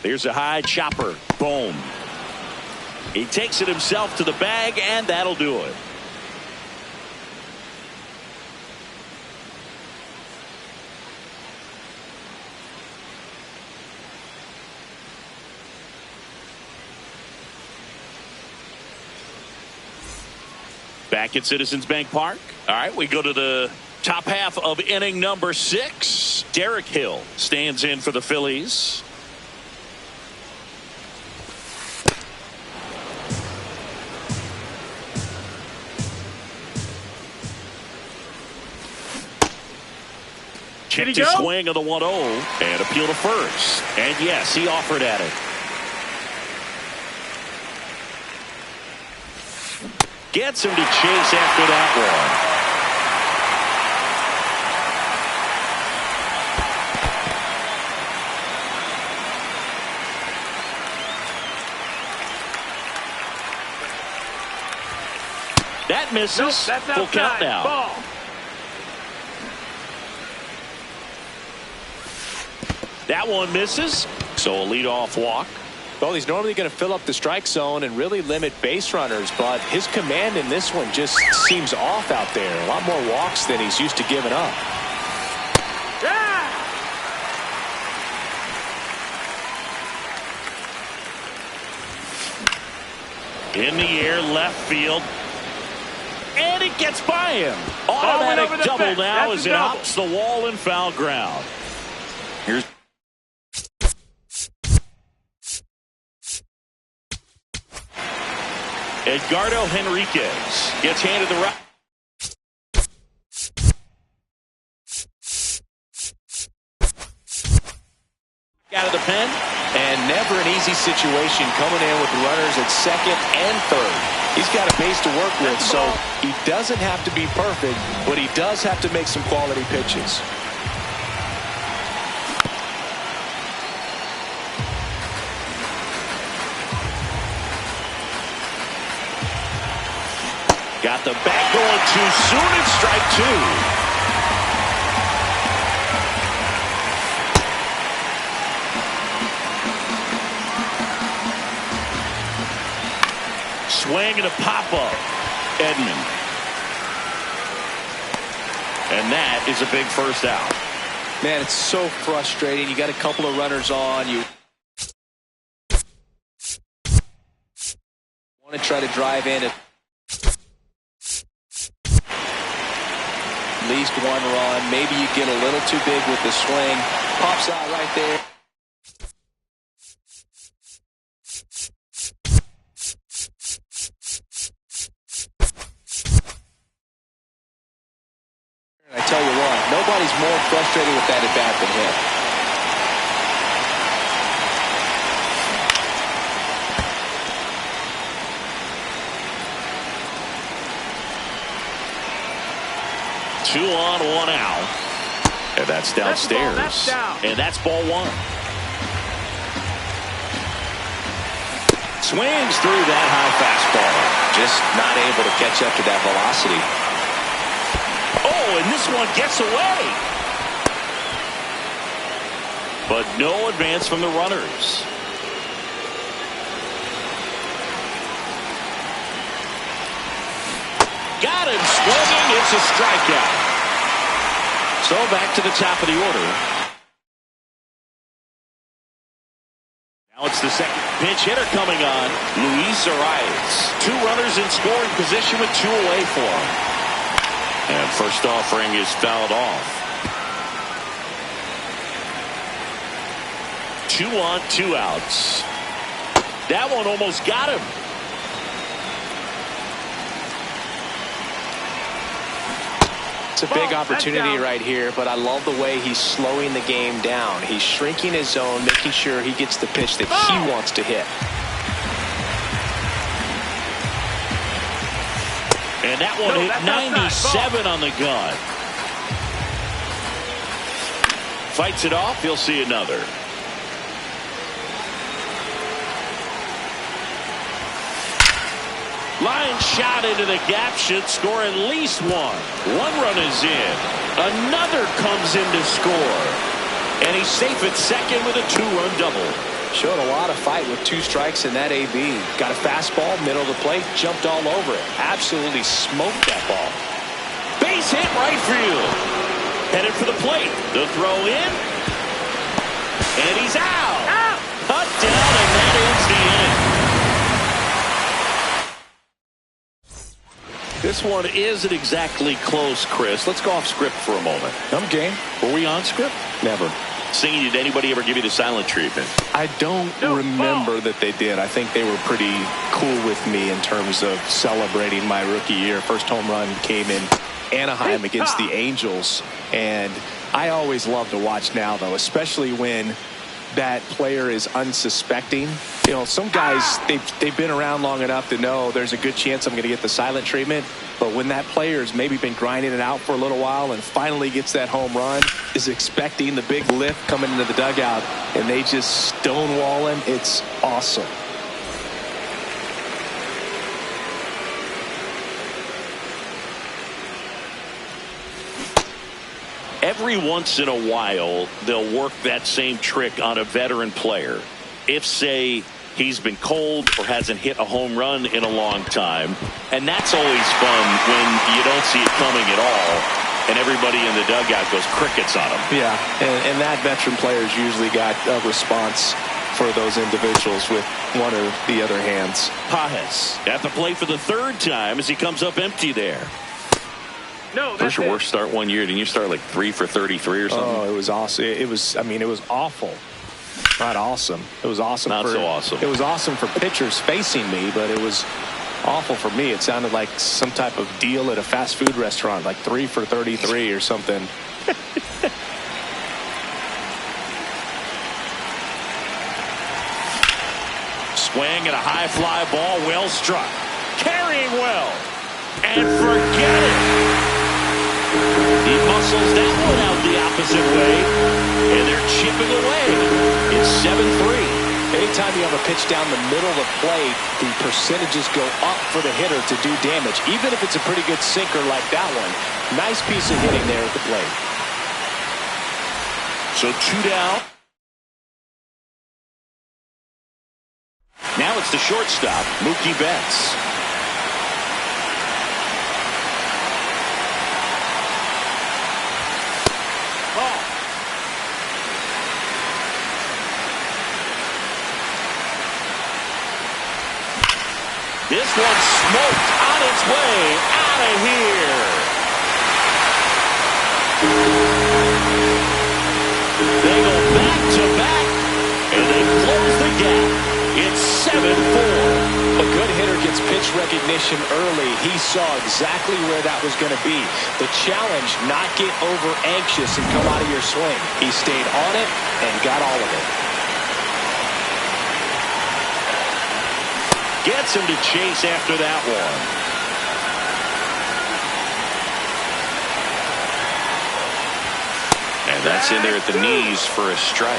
S1: Here's a high chopper. Boom. He takes it himself to the bag, and that'll do it. Back at Citizens Bank Park. All right, we go to the top half of inning number 6. Derek Hill stands in for the Phillies. Checked his swing of the 1-0 and appeal to first. And yes, he offered at it. Gets him to chase after that one. That misses.
S2: Nope, that's
S1: full
S2: outside.
S1: count now.
S2: Ball.
S1: That one misses. So a leadoff walk.
S3: Well, he's normally going to fill up the strike zone and really limit base runners, but his command in this one just seems off out there. A lot more walks than he's used to giving up.
S1: In the air, left field. And it gets by him. Automatic double now as it hops the wall and foul ground. Here's Edgardo Henriquez gets handed the right. Out of the pen.
S3: And never an easy situation coming in with runners at second and third. He's got a base to work with, so he doesn't have to be perfect, but he does have to make some quality pitches.
S1: Got the bat going too soon and strike two. Swing and a pop-up. Edman. And that is a big first out.
S3: Man, it's so frustrating. You got a couple of runners on. You want to try to drive in at least one run. Maybe you get a little too big with the swing. Pops out right there. I tell you what, nobody's more frustrated with that at bat than him.
S1: Two on, one out. And that's downstairs. And that's ball one. Swings through that high fastball.
S3: Just not able to catch up to that velocity.
S1: Oh, and this one gets away. But no advance from the runners. Got him swinging. It's a strikeout. So back to the top of the order. Now it's the second pinch hitter coming on. Luis Arias. Two runners in scoring position with two away for him. And first offering is fouled off. 2 on, 2 outs. That one almost got him.
S3: It's a big opportunity right here, but I love the way he's slowing the game down. He's shrinking his zone, making sure he gets the pitch that he wants to hit.
S1: And that one hit 97 on the gun. Fights it off. He'll see another. Line shot into the gap should score at least one. One run is in. Another comes in to score. And he's safe at second with a 2-run double.
S3: Showed a lot of fight with 2 strikes in that AB. Got a fastball, middle of the plate, jumped all over it. Absolutely smoked that ball.
S1: Base hit right field. Headed for the plate. The throw in. And he's out. Cut down, and that ends the inning. This one isn't exactly close, Chris. Let's go off script for a moment.
S3: I'm game.
S1: Were we on script?
S3: Never.
S1: Singing, did anybody ever give you the silent treatment?
S3: I don't remember that they did. I think they were pretty cool with me in terms of celebrating my rookie year. First home run came in Anaheim against the Angels. And I always love to watch now, though, especially when that player is unsuspecting. You know, some guys, they've been around long enough to know there's a good chance I'm going to get the silent treatment. But when that player's maybe been grinding it out for a little while and finally gets that home run, is expecting the big lift coming into the dugout, and they just stonewall him, it's awesome.
S1: Every once in a while, they'll work that same trick on a veteran player. If, say, he's been cold or hasn't hit a home run in a long time. And that's always fun when you don't see it coming at all. And everybody in the dugout goes crickets on him.
S3: Yeah, and that veteran player's usually got a response for those individuals with one or the other hands.
S1: Pajes at the plate for the third time as he comes up empty there.
S2: No, that's
S1: Where's your worst start one year? Didn't you start like 3 for 33 or something?
S3: Oh, it was awesome. It was awful. Not awesome. It was awesome.
S1: Not so awesome.
S3: It was awesome for pitchers facing me, but it was awful for me. It sounded like some type of deal at a fast food restaurant, like 3 for 33 or something.
S1: Swing and a high fly ball, well struck. Carrying well. And forget it. He muscles that one out the opposite way. And they're chipping away. It's 7-3.
S3: Anytime you have a pitch down the middle of the plate, the percentages go up for the hitter to do damage, even if it's a pretty good sinker like that one. Nice piece of hitting there at the plate.
S1: So 2 down. Now it's the shortstop, Mookie Betts. This one smoked on its way out of here. They go back to back, and they close the gap. It's 7-4.
S3: A good hitter gets pitch recognition early. He saw exactly where that was going to be. The challenge, not get over anxious and come out of your swing. He stayed on it and got all of it.
S1: Gets him to chase after that one. And that's in there at the knees for a strike.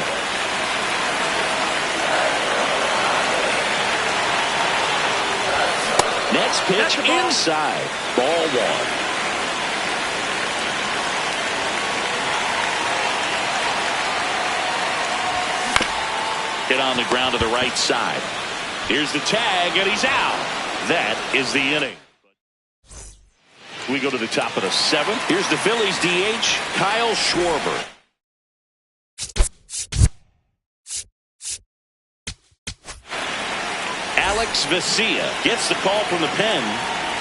S1: Next pitch inside. Ball one. Hit on the ground to the right side. Here's the tag, and he's out. That is the inning. We go to the top of the 7th. Here's the Phillies DH, Kyle Schwarber. Alex Vesia gets the call from the pen.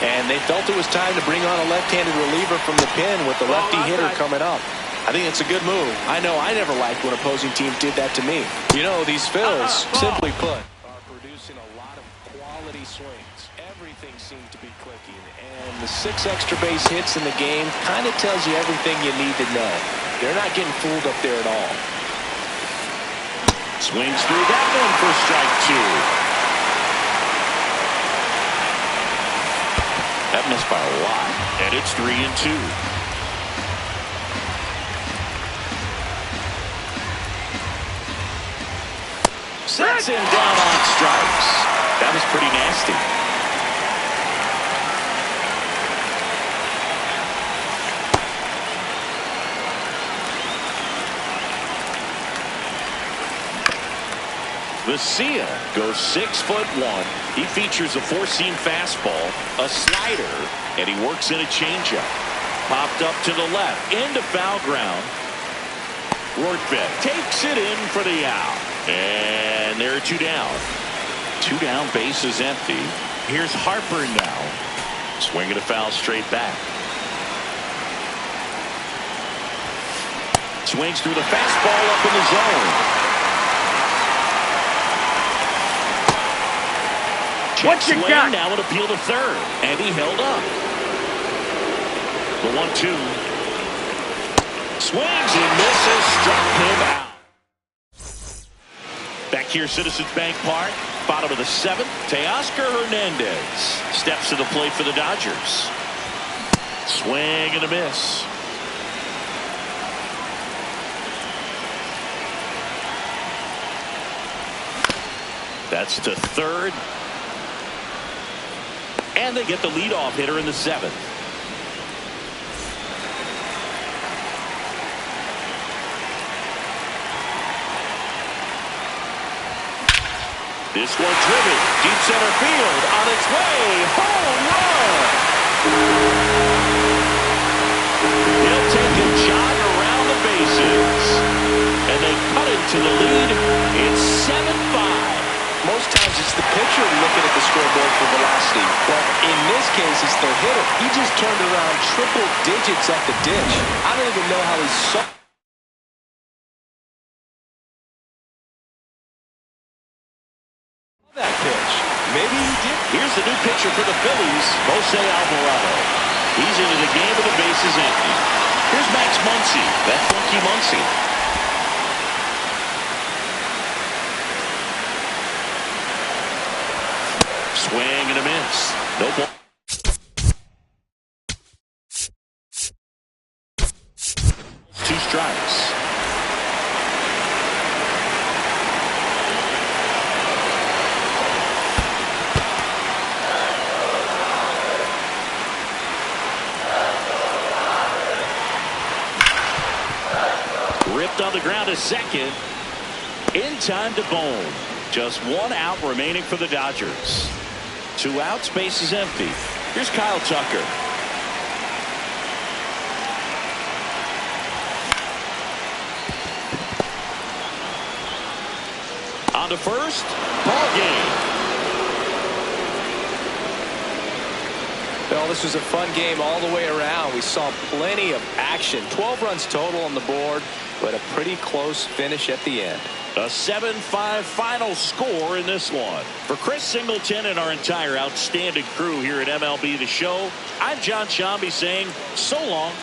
S3: And they felt it was time to bring on a left-handed reliever from the pen with the lefty hitter coming up. I think it's a good move. I know I never liked when opposing teams did that to me. You know, these Phils, simply put, are producing a lot of quality swings. Everything seems to be clicking. And the 6 extra base hits in the game kind of tells you everything you need to know. They're not getting fooled up there at all.
S1: Swings through that one for strike 2. That missed by a lot. And it's 3-2. Sets him down on strikes. That was pretty nasty. Vesia goes 6'1". He features a 4-seam fastball, a slider, and he works in a changeup. Popped up to the left, into foul ground. Rortvedt takes it in for the out. And there are 2 down. 2 down, base is empty. Here's Harper now. Swinging a foul straight back. Swings through the fastball up in the zone.
S2: What you got?
S1: Now an appeal to third. And he held up. The 1-2. Swings and misses. Struck him out. Back here, Citizens Bank Park. Bottom of the 7th. Teoscar Hernandez steps to the plate for the Dodgers. Swing and a miss. That's to third. And they get the leadoff hitter in the 7th. This one driven deep center field on its way. Home run. He'll take a jog around the bases. And they cut into the lead. It's 7-5.
S3: scoreboard for velocity. Well, in this case, it's the hitter. He just turned around triple digits at the ditch. I don't even know how he saw that pitch. Maybe he did.
S1: Here's the new pitcher for the Phillies, Jose Alvarado. He's into the game with the bases empty. Here's Max Muncy. That funky Muncy. Swing and a miss. No ball. 2 strikes. Ripped on the ground to second. In time to Bone. Just 1 out remaining for the Dodgers. 2 outs, base is empty. Here's Kyle Tucker. On to first. Ball game.
S3: Well, this was a fun game all the way around. We saw plenty of action. 12 runs total on the board, but a pretty close finish at the end.
S1: A 7-5 final score in this one. For Chris Singleton and our entire outstanding crew here at MLB The Show, I'm John Shambi saying so long.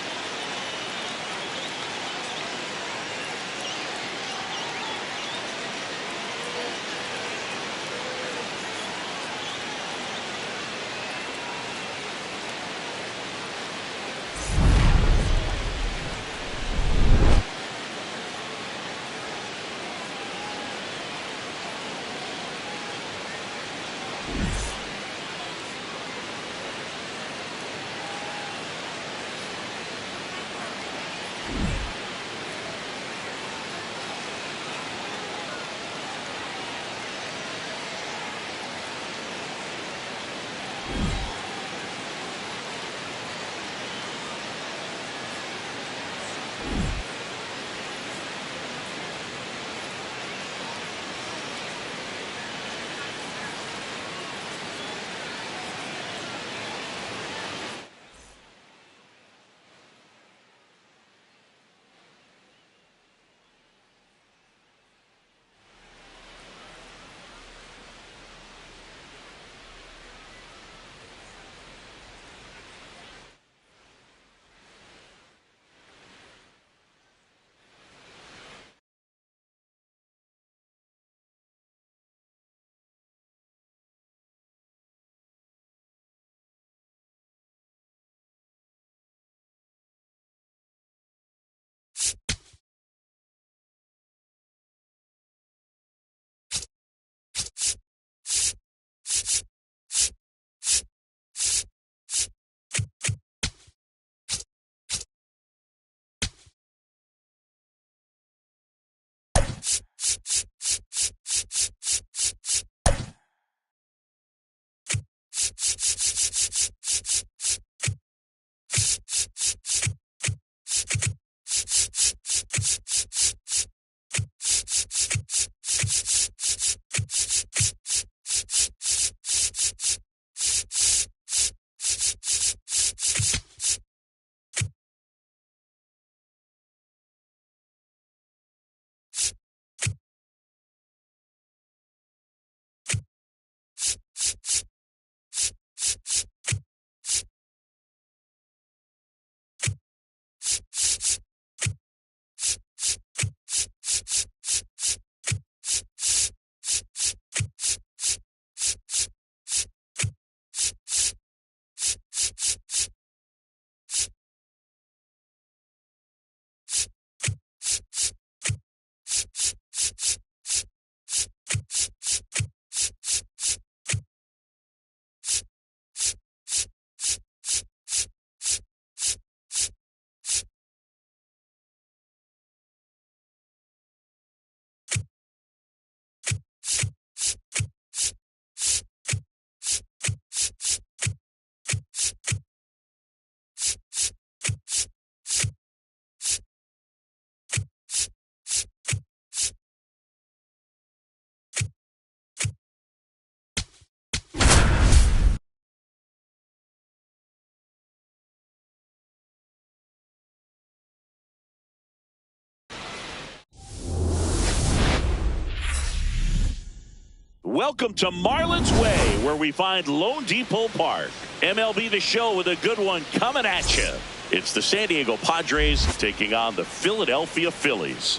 S1: Welcome to Marlins Way, where we find Lone Depot Park. MLB The Show with a good one coming at you. It's the San Diego Padres taking on the Philadelphia Phillies.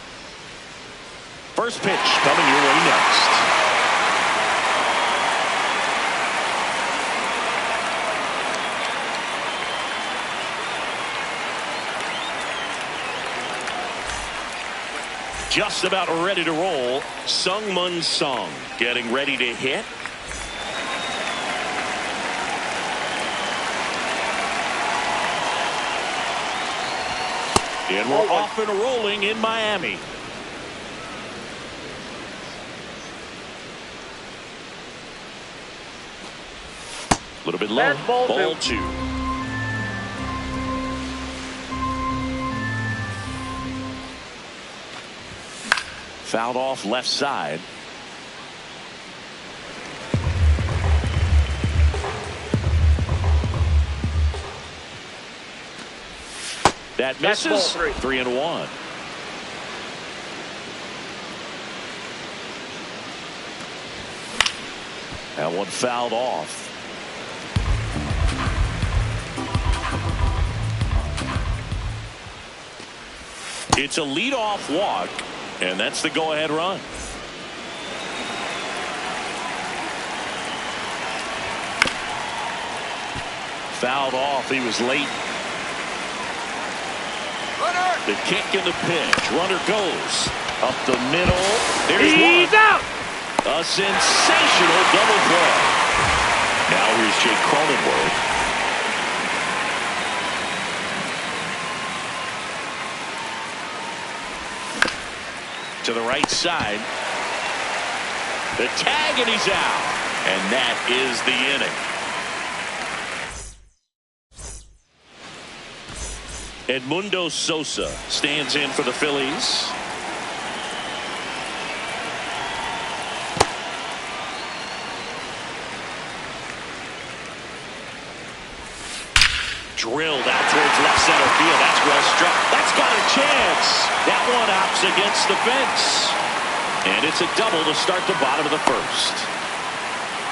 S1: First pitch coming your way next. Just about ready to roll. Sungmun Sung getting ready to hit. And we're off and rolling in Miami. A little bit low. Ball two. Fouled off left side. That misses. 3-1. That one fouled off. It's a leadoff walk. And that's the go-ahead run. Fouled off. He was late. Runner. The kick and the pitch. Runner goes up the middle. There's
S2: He's
S1: one.
S2: out.
S1: A sensational double play. Now here's Jake Cronenworth. To the right side. The tag, and he's out. And that is the inning. Edmundo Sosa stands in for the Phillies. Drilled out towards left center field. That's well struck. That's got a chance. That one opts against the fence. And it's a double to start the bottom of the first.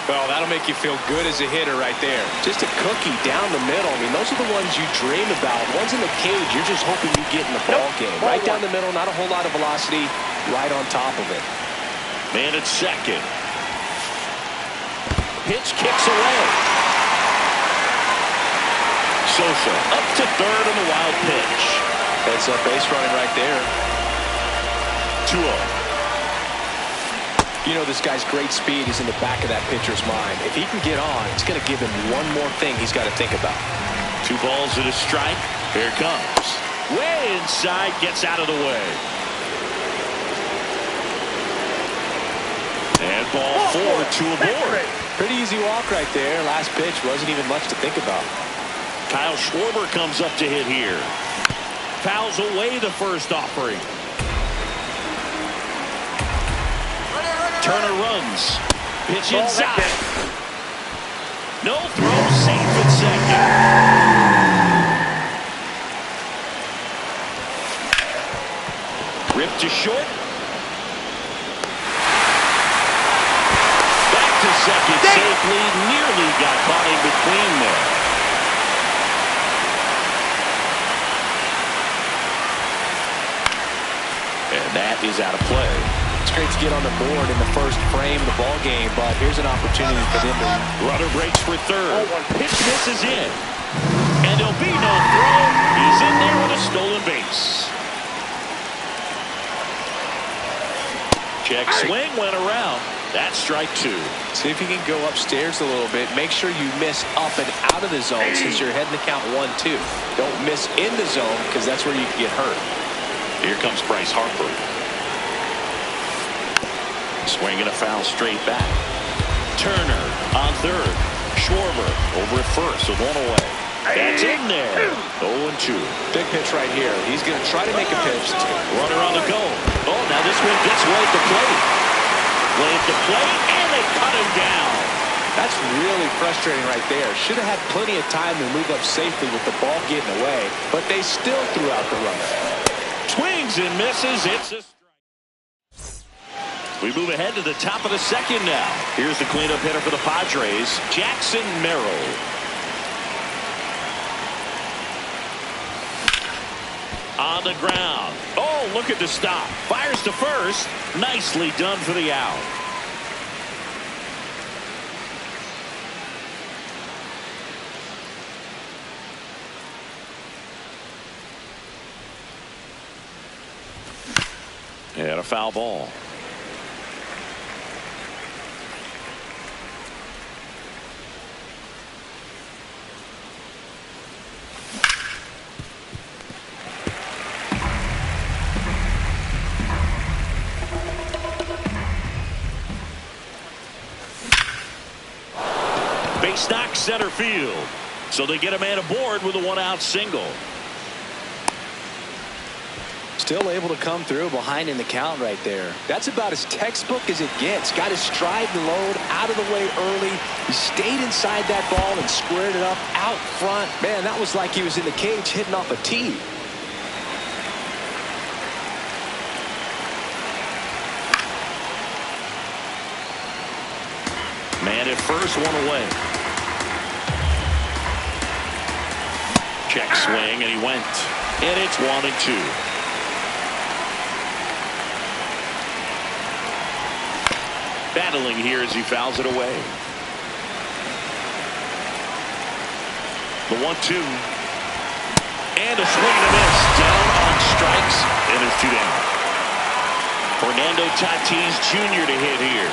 S3: Well, that'll make you feel good as a hitter right there. Just a cookie down the middle. I mean, those are the ones you dream about. Ones in the cage, you're just hoping you get in the ball game. Right down the middle, not a whole lot of velocity, right on top of it.
S1: Man at second. Pitch kicks away. Sosa up to third on the wild pitch.
S3: That's a base running right there.
S1: 2-0.
S3: You know, this guy's great speed is in the back of that pitcher's mind. If he can get on, it's going to give him one more thing he's got to think about.
S1: 2 balls and a strike. Here it comes. Way inside, gets out of the way. And ball 4, 2 aboard.
S3: Pretty easy walk right there. Last pitch wasn't even much to think about.
S1: Kyle Schwarber comes up to hit here. Fouls away the first offering. Turner runs. Pitch inside. No throw, safe at second. Ripped to short. Back to second safely. Nearly got caught in between there. And that is out of play.
S3: It's great to get on the board in the first frame of the ball game, but here's an opportunity for them to.
S1: Runner breaks for third. Pitch misses in. And there'll be no throw. He's in there with a stolen base. Check swing went around. That's strike 2.
S3: See if you can go upstairs a little bit. Make sure you miss up and out of the zone since you're heading to count 1-2. Don't miss in the zone because that's where you can get hurt.
S1: Here comes Bryce Harper. Swinging a foul straight back. Turner on third. Schwarber over at first with one away. That's in there. 0-2.
S3: Big pitch right here. He's going to try to make a pitch.
S1: Runner on the go. Oh, now this one gets way at the plate. Way at the plate, and they cut him down.
S3: That's really frustrating right there. Should have had plenty of time to move up safely with the ball getting away, but they still threw out the runner.
S1: Swings and misses. It's a strike. We move ahead to the top of the second now. Here's the cleanup hitter for the Padres, Jackson Merrill. On the ground. Oh, look at the stop. Fires to first. Nicely done for the out. And a foul ball. Base knock center field. So they get a man aboard with a one-out single.
S3: Still able to come through behind in the count right there. That's about as textbook as it gets. Got his stride and load out of the way early. He stayed inside that ball and squared it up out front. Man, that was like he was in the cage hitting off a tee.
S1: Man at first, one away. Check swing, and he went. And it's 1-2. Battling here as he fouls it away. The 1-2. And a swing and a miss. Down on strikes. And there's 2 down. Fernando Tatis Jr. to hit here.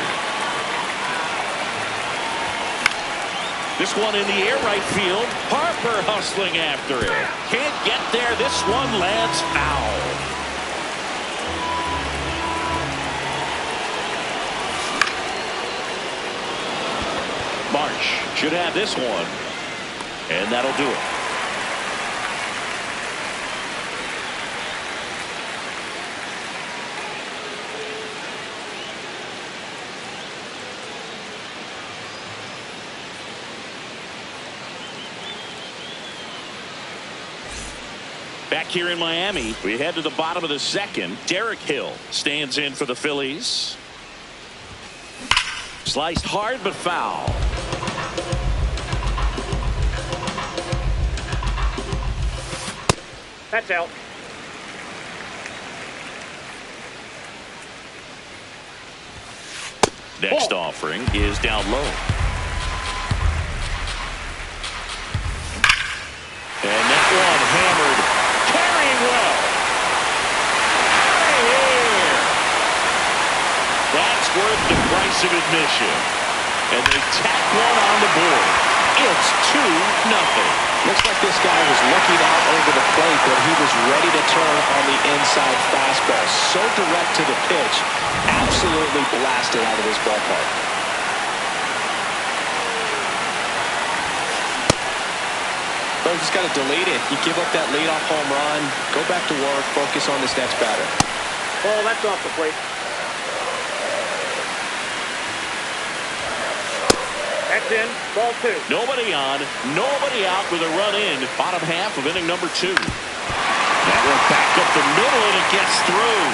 S1: This one in the air right field. Harper hustling after it. Can't get there. This one lands foul. Marsh should have this one. And that'll do it. Back here in Miami, we head to the bottom of the second. Derek Hill stands in for the Phillies. Sliced hard but foul.
S2: That's out.
S1: Next offering is down low. And that one hammered. Carrying well. Here. That's worth the price of admission. And they tack one on the board. It's 2-0.
S3: Looks like this guy was looking out over the plate, but he was ready to turn on the inside fastball. So direct to the pitch. Absolutely blasted out of this ballpark. But just got to delete it. You give up that leadoff home run, go back to work, focus on this next batter.
S2: Oh, that's off the plate. That's in. Ball 2.
S1: Nobody on, nobody out with a run in. Bottom half of inning number 2. That one back up the middle and it gets through.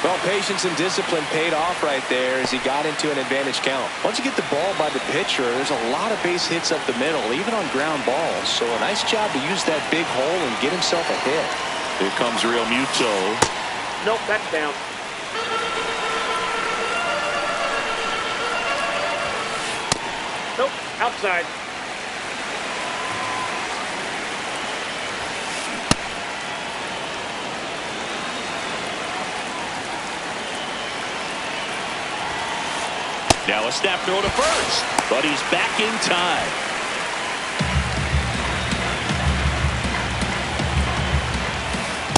S3: Well, patience and discipline paid off right there as he got into an advantage count. Once you get the ball by the pitcher, there's a lot of base hits up the middle, even on ground balls. So a nice job to use that big hole and get himself a hit.
S1: Here comes Real Muto.
S2: Nope, that's down. Nope, outside.
S1: Now a snap throw to first, but he's back in time.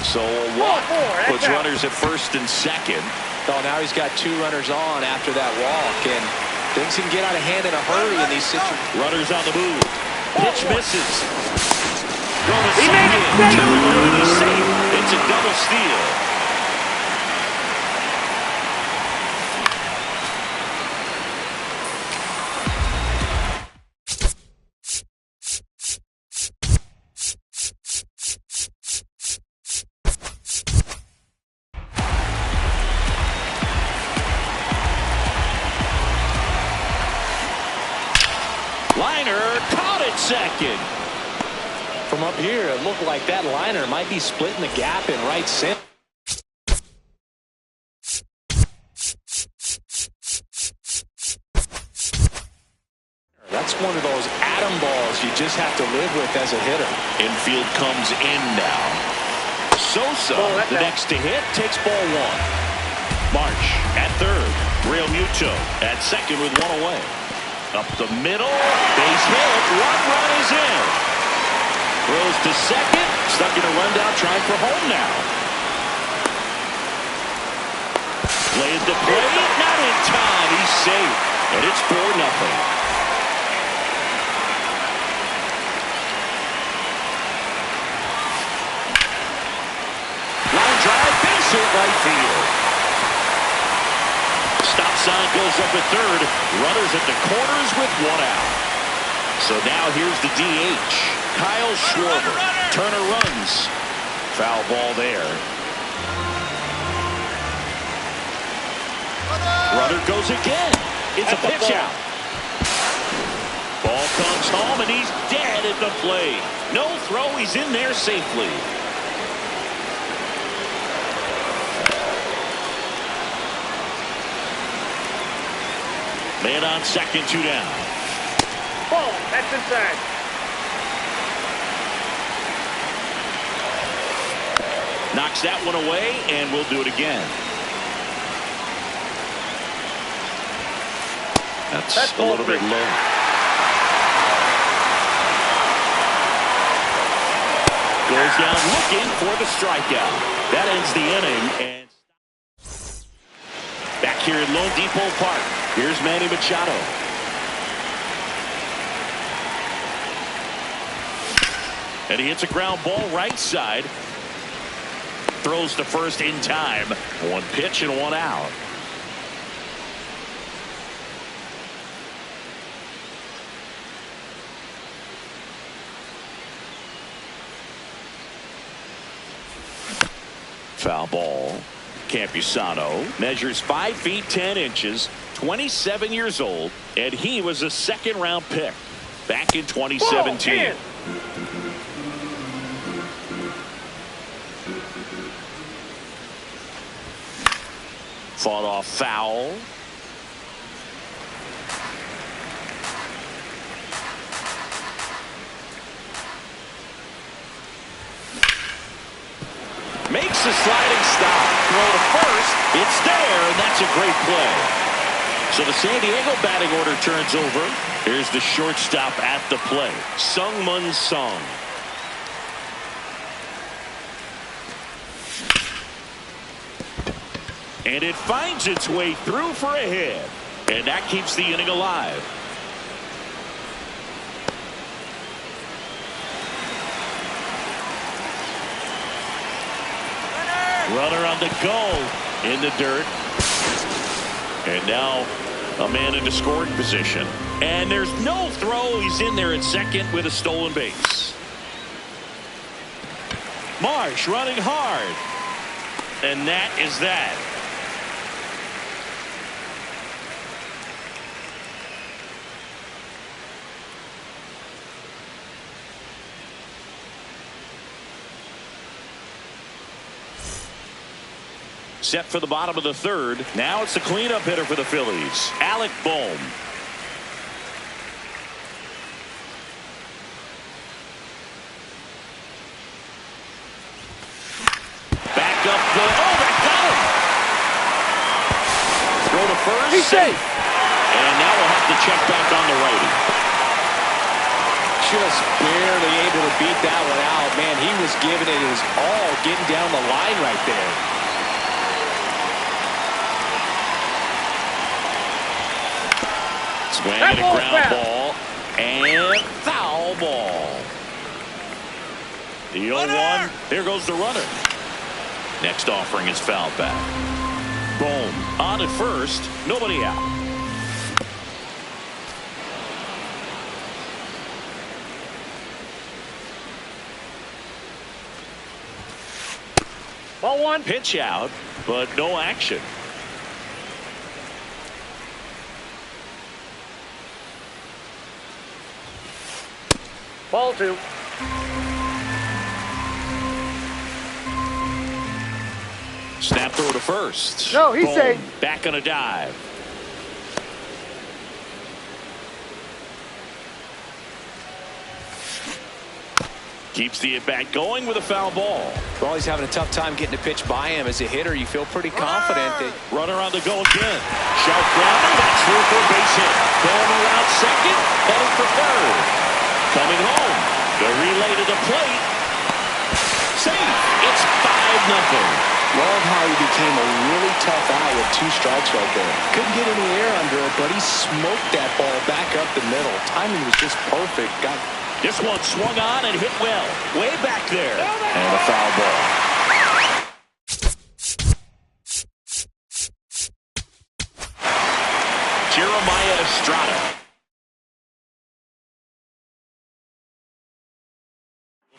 S1: So a walk puts runners at first and second.
S3: Oh, now he's got 2 runners on after that walk, and things can get out of hand in a hurry in these situations.
S1: Runners on the move. Pitch misses. Throw to
S2: He made it
S1: second. He's safe. It's a double steal. second.
S3: From up here, it looked like that liner might be splitting the gap in right center. That's one of those atom balls you just have to live with as a hitter.
S1: Infield comes in now. Sosa, the next to hit, takes ball one. March at third. Real Muto at second with one away. Up the middle, base hit, one run is in. Throws to second, stuck in a rundown, trying for home now. Play at the plate, not in time, he's safe, and it's 4-0. Hit right field. Stop sign goes up at third. Runners at the corners with one out. So now here's the DH. Kyle Schwarber. Turner runs. Foul ball there. Runner goes again. It's a pitch out. Ball comes home and he's dead at the plate. No throw. He's in there safely. Man on second, 2 down.
S2: Ball, that's inside.
S1: Knocks that one away, and we'll do it again. That's a little bit low. Goes down looking for the strikeout. That ends the inning. And back here at Lone Depot Park, here's Manny Machado. And he hits a ground ball right side. Throws to first in time. One pitch and one out. Foul ball. Campusano measures 5 feet 10 inches, 27 years old, and he was a second-round pick back in 2017. Fought off foul. Makes a sliding stop. Throw to first. It's there, and that's a great play. So the San Diego batting order turns over. Here's the shortstop at the plate, Sungmun Sung. And it finds its way through for a hit. And that keeps the inning alive. Runner on the go in the dirt. And now a man into scoring position. And there's no throw. He's in there at second with a stolen base. Marsh running hard. And that is that. Set for the bottom of the third. Now it's the cleanup hitter for the Phillies, Alec Bohm. Back up the. Oh, that got him. Throw to first.
S2: He's safe.
S1: And now we'll have to check back on the righty.
S3: Just barely able to beat that one out. Man, he was giving it his all, getting down the line right there.
S1: Swing and a ground ball and foul ball. The 0-1. There goes the runner. Next offering is fouled back. Bohm on at first. Nobody out.
S2: Ball one.
S1: Pitch out, but no action.
S2: Ball two.
S1: Snap throw to first.
S2: No, he's safe.
S1: Back on a dive. Keeps the at-bat going with a foul ball.
S3: Well, he's having a tough time getting a pitch by him. As a hitter, you feel pretty confident that...
S1: Runner on the go again. Sharp grounder. That's through for a base hit. Going around second. Heading for third. Coming home. The relay to the plate. Safe. It's 5-0.
S3: Love how he became a really tough out with 2 strikes right there. Couldn't get any air under it, but he smoked that ball back up the middle. Timing was just perfect.
S1: This one swung on and hit well. Way back there. And a foul ball. Jeremiah Estrada.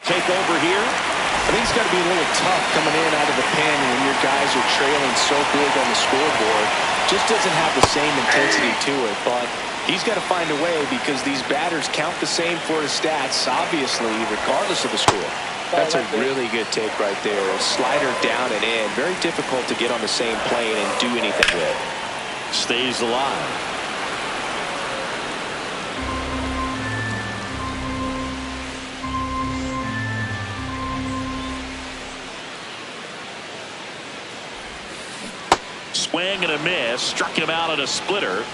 S1: Take over here.
S3: I think it's got to be a little tough coming in out of the pen when your guys are trailing so big on the scoreboard. Just doesn't have the same intensity to it, but he's got to find a way because these batters count the same for his stats, obviously, regardless of the score. That's a really good take right there. A slider down and in. Very difficult to get on the same plane and do anything with.
S1: Stays alive. Swing and a miss. Struck him out at a splitter.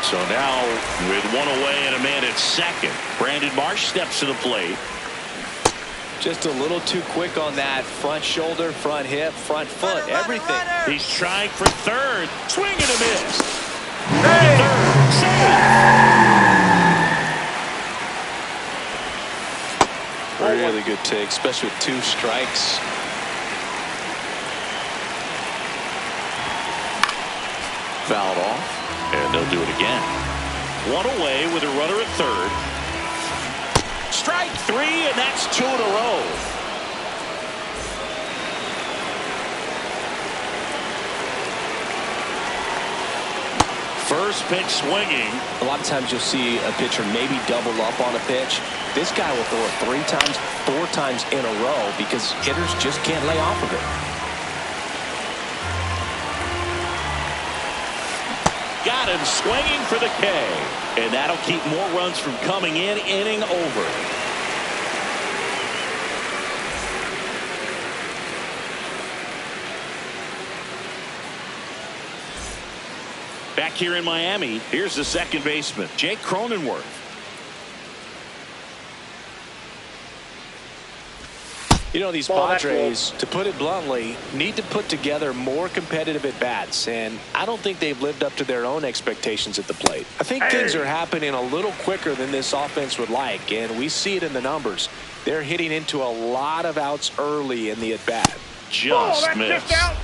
S1: So now with one away and a man at second, Brandon Marsh steps to the plate.
S3: Just a little too quick on that front shoulder, front hip, front foot, everything.
S1: He's trying for third. Swing and a miss.
S2: Hey!
S1: Third. Save.
S3: Really good take, especially with 2 strikes.
S1: Fouled off, and they'll do it again. One away with a runner at third. Strike 3, and that's 2 in a row. First pitch swinging.
S3: A lot of times you'll see a pitcher maybe double up on a pitch. This guy will throw it 3 times, 4 times in a row because hitters just can't lay off of it.
S1: Got him swinging for the K. And that'll keep more runs from coming in. Inning over. Back here in Miami, here's the second baseman, Jake Cronenworth.
S3: You know, these Padres, to put it bluntly, need to put together more competitive at-bats, and I don't think they've lived up to their own expectations at the plate. I think things are happening a little quicker than this offense would like, and we see it in the numbers. They're hitting into a lot of outs early in the at-bat.
S1: Just missed.
S2: Just out.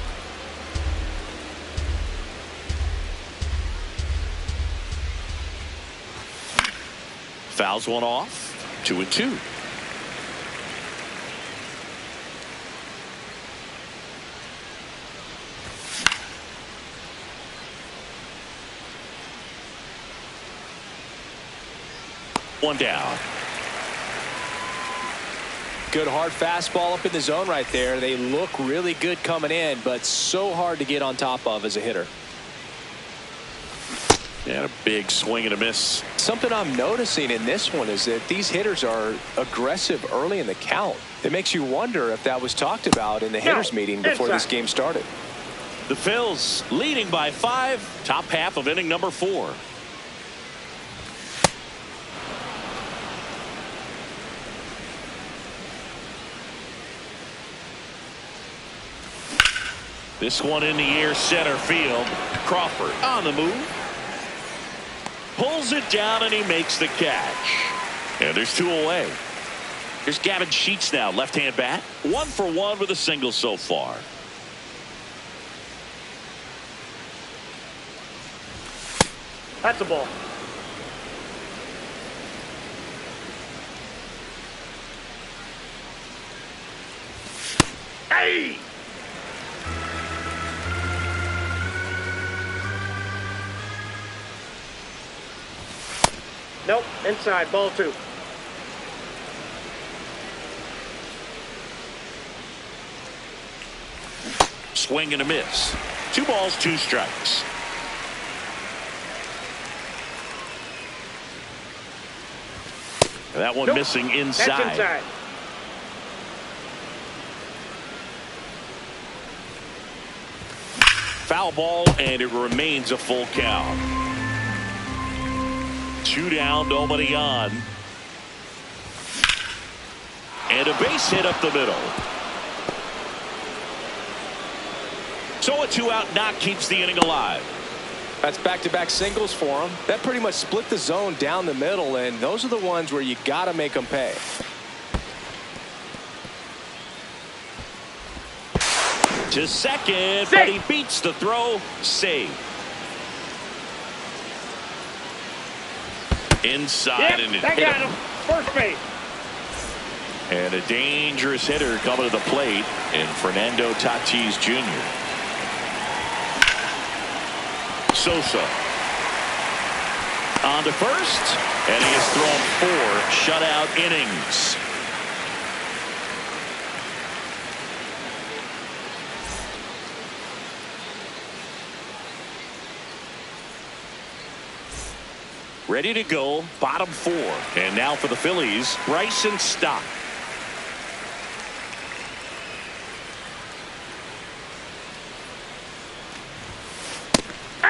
S1: Fouls one off. 2-2. One down.
S3: Good hard fastball up in the zone right there. They look really good coming in, but so hard to get on top of as a hitter.
S1: And a big swing and a miss.
S3: Something I'm noticing in this one is that these hitters are aggressive early in the count. It makes you wonder if that was talked about in the hitters meeting before this game started.
S1: The Phils leading by 5. Top half of inning number 4. This one in the air, center field. Crawford on the move. Pulls it down and he makes the catch. And there's 2 away. Here's Gavin Sheets now, left-hand bat. 1 for 1 with a single so far.
S2: That's a ball. Hey! Nope, inside, ball 2.
S1: Swing and a miss. 2 balls, 2 strikes. That one
S2: Nope.
S1: missing inside.
S2: That's inside.
S1: Foul ball, and it remains a full count. 2 down, nobody on. And a base hit up the middle. So a 2-out knock keeps the inning alive.
S3: That's back-to-back singles for him. That pretty much split the zone down the middle, and those are the ones where you got to make them pay.
S1: To second, but he beats the throw. Save. Inside, and it
S2: that
S1: hit
S2: got
S1: him.
S2: him. First base.
S1: And a dangerous hitter coming to the plate in Fernando Tatis Jr. Sosa on to first, and he has thrown 4 shutout innings. Ready to go, bottom 4. And now for the Phillies, Bryson Stott.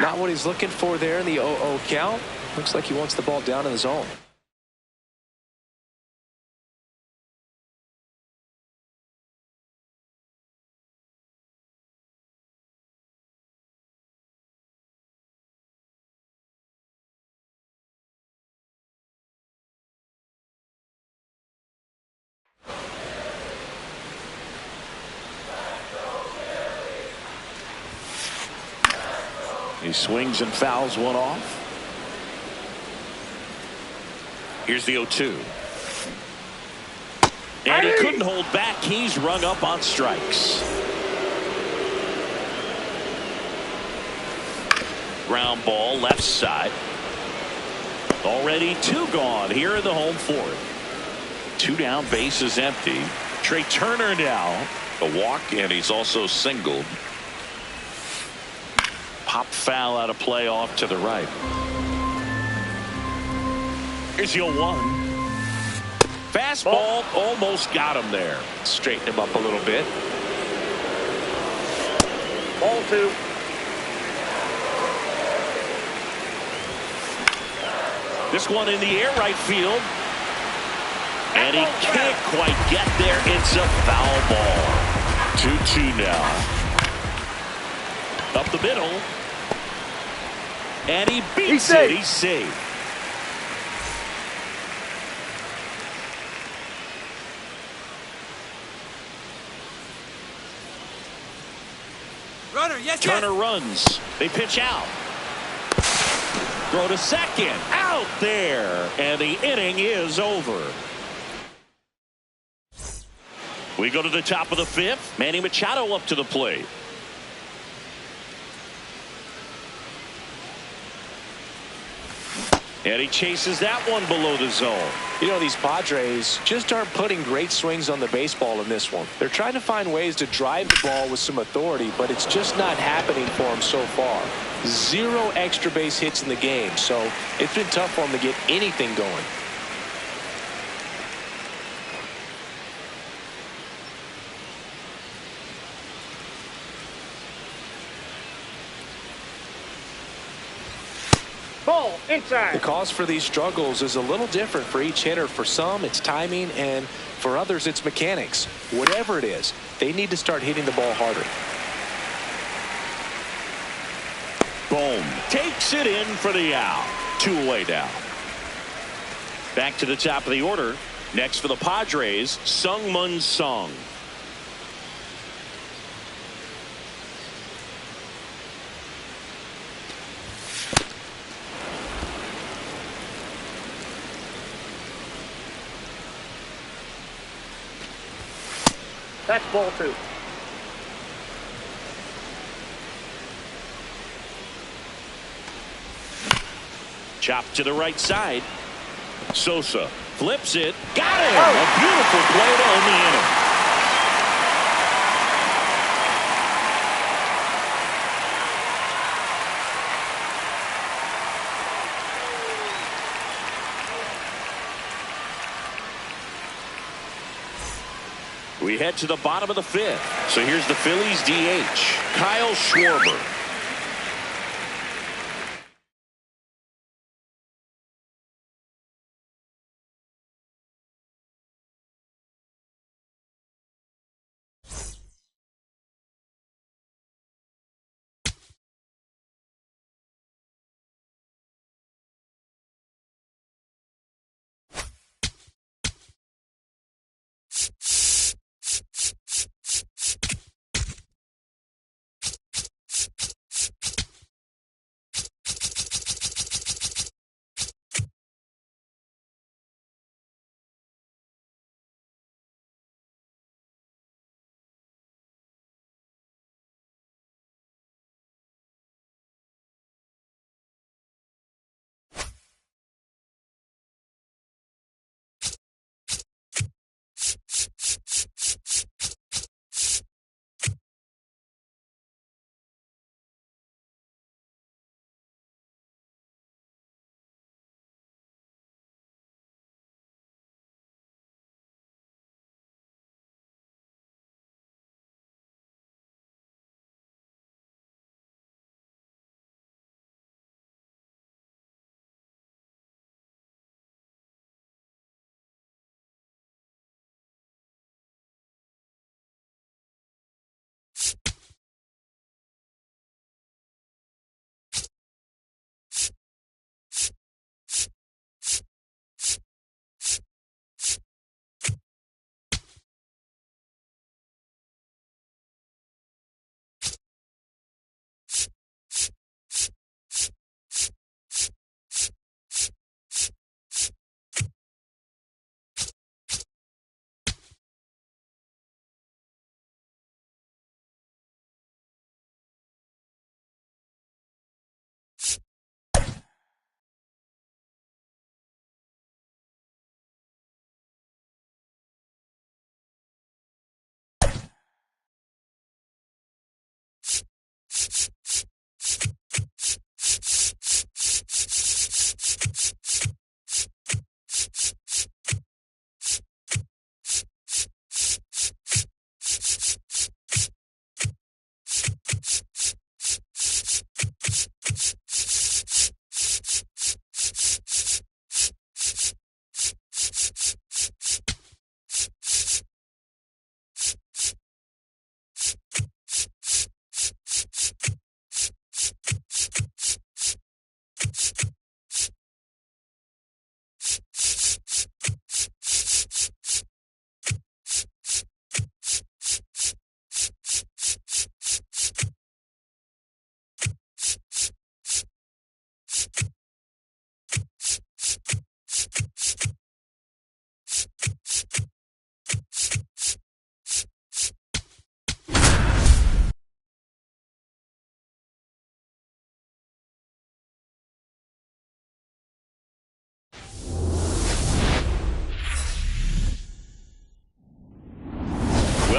S3: Not what he's looking for there in the 0-0 count. Looks like he wants the ball down in the zone.
S1: He swings and fouls one off. Here's the 0-2. And he couldn't hold back. He's rung up on strikes. Ground ball left side. Already 2 gone here in the home 4th. 2 down, base is empty. Trey Turner now. A walk, and he's also singled. Pop foul out of play off to the right. Here's the 0-1. Fastball almost got him there.
S3: Straighten him up a little bit.
S2: Ball 2.
S1: This one in the air right field. And he can't quite get there. It's a foul ball. 2-2 now. Up the middle. And he beats it. He's safe.
S4: Runner, yes,
S1: Turner runs. They pitch out. Throw to second. Out there. And the inning is over. We go to the top of the 5th. Manny Machado up to the plate. And he chases that one below the zone.
S3: You know, these Padres just aren't putting great swings on the baseball in this one. They're trying to find ways to drive the ball with some authority, but it's just not happening for them so far. 0 extra base hits in the game, so it's been tough for them to get anything going.
S2: Ball inside.
S3: The cause for these struggles is a little different for each hitter. For some, it's timing, and for others, it's mechanics. Whatever it is, they need to start hitting the ball harder.
S1: Boom. Takes it in for the out. 2 away now. Back to the top of the order. Next for the Padres, Sung-Mun Sung.
S2: That's ball 2.
S1: Chopped to the right side. Sosa flips it. Got him. A beautiful play to end the inning. We head to the bottom of the fifth. So here's the Phillies DH, Kyle Schwarber.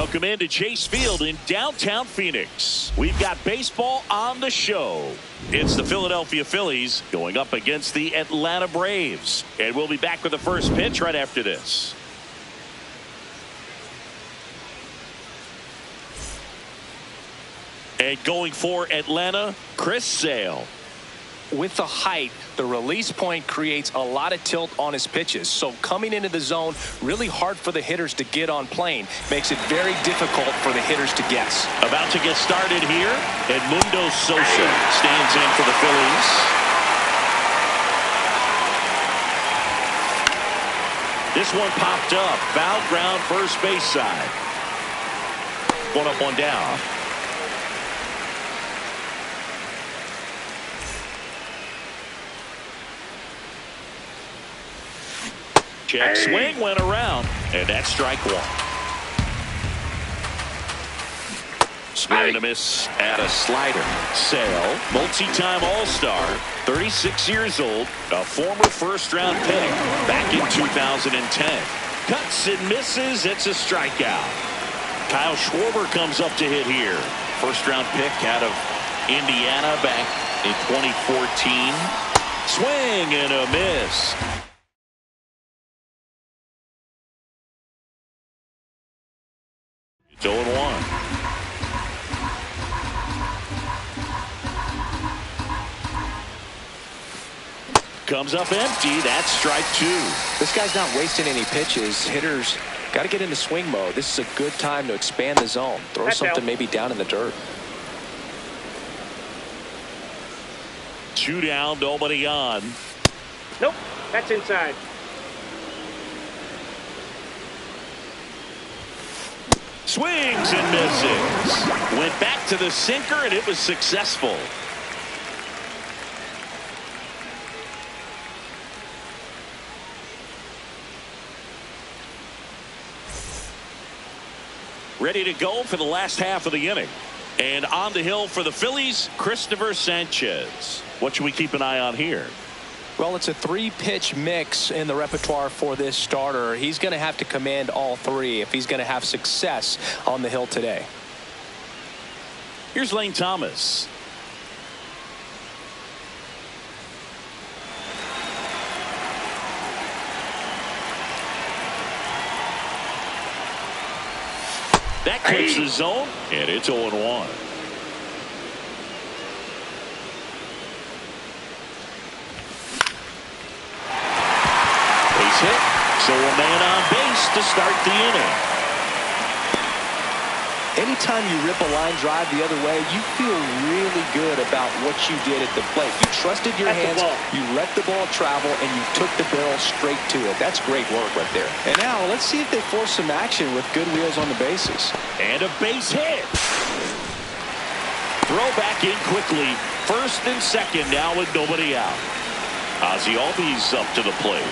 S1: Welcome into Chase Field in downtown Phoenix. We've got baseball on the show. It's the Philadelphia Phillies going up against the Atlanta Braves. And we'll be back with the first pitch right after this. And going for Atlanta, Chris Sale.
S3: With the height, the release point creates a lot of tilt on his pitches. So coming into the zone, really hard for the hitters to get on plane. Makes it very difficult for the hitters to guess.
S1: About to get started here, Edmundo Sosa stands in for the Phillies. This one popped up. Foul ground first base side. One up, one down. Check swing went around, and that's strike one. Swing and a miss at a slider. Sale, multi-time All-Star, 36 years old, a former first-round pick back in 2010. Cuts and misses, it's a strikeout. Kyle Schwarber comes up to hit here. First-round pick out of Indiana back in 2014. Swing and a miss. 0-1. Comes up empty. That's strike two.
S3: This guy's not wasting any pitches. Hitters got to get into swing mode. This is a good time to expand the zone. Throw
S2: That's
S3: something
S2: out.
S3: maybe down in the dirt.
S1: 2 down, nobody on.
S2: Nope, that's inside.
S1: Swings and misses. Went back to the sinker, and it was successful. Ready to go for the last half of the inning. And on the hill for the Phillies, Christopher Sanchez. What should we keep an eye on here?
S3: Well, it's a 3-pitch mix in the repertoire for this starter. He's going to have to command all 3 if he's going to have success on the hill today.
S1: Here's Lane Thomas. That clicks the zone, and it's 0-1. Base hit, so a man on base to start the inning.
S3: Anytime you rip a line drive the other way, you feel really good about what you did at the plate. You trusted your hands, you let the ball travel, and you took the barrel straight to it. That's great work right there. And now let's see if they force some action with good wheels on the bases.
S1: And a base hit. Throw back in quickly. First and second now with nobody out. Ozzie Albies up to the plate.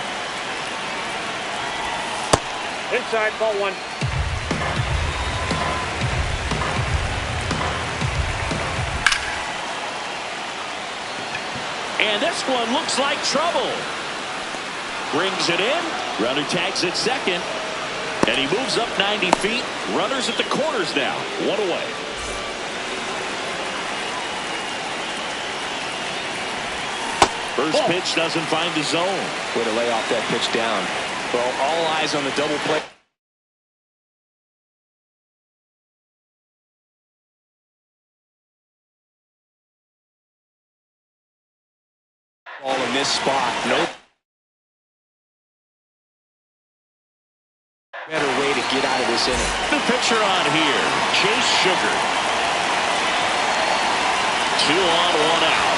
S2: Inside, ball 1.
S1: And this one looks like trouble. Brings it in. Runner tags at second. And he moves up 90 feet. Runners at the corners now. 1 away. First pitch doesn't find the zone.
S3: Way to lay off that pitch down. Well, all eyes on the double play. Ball in this spot. Nope. Better way to get out of this inning.
S1: The pitcher on here, Chase Sugar. 2 on, 1 out.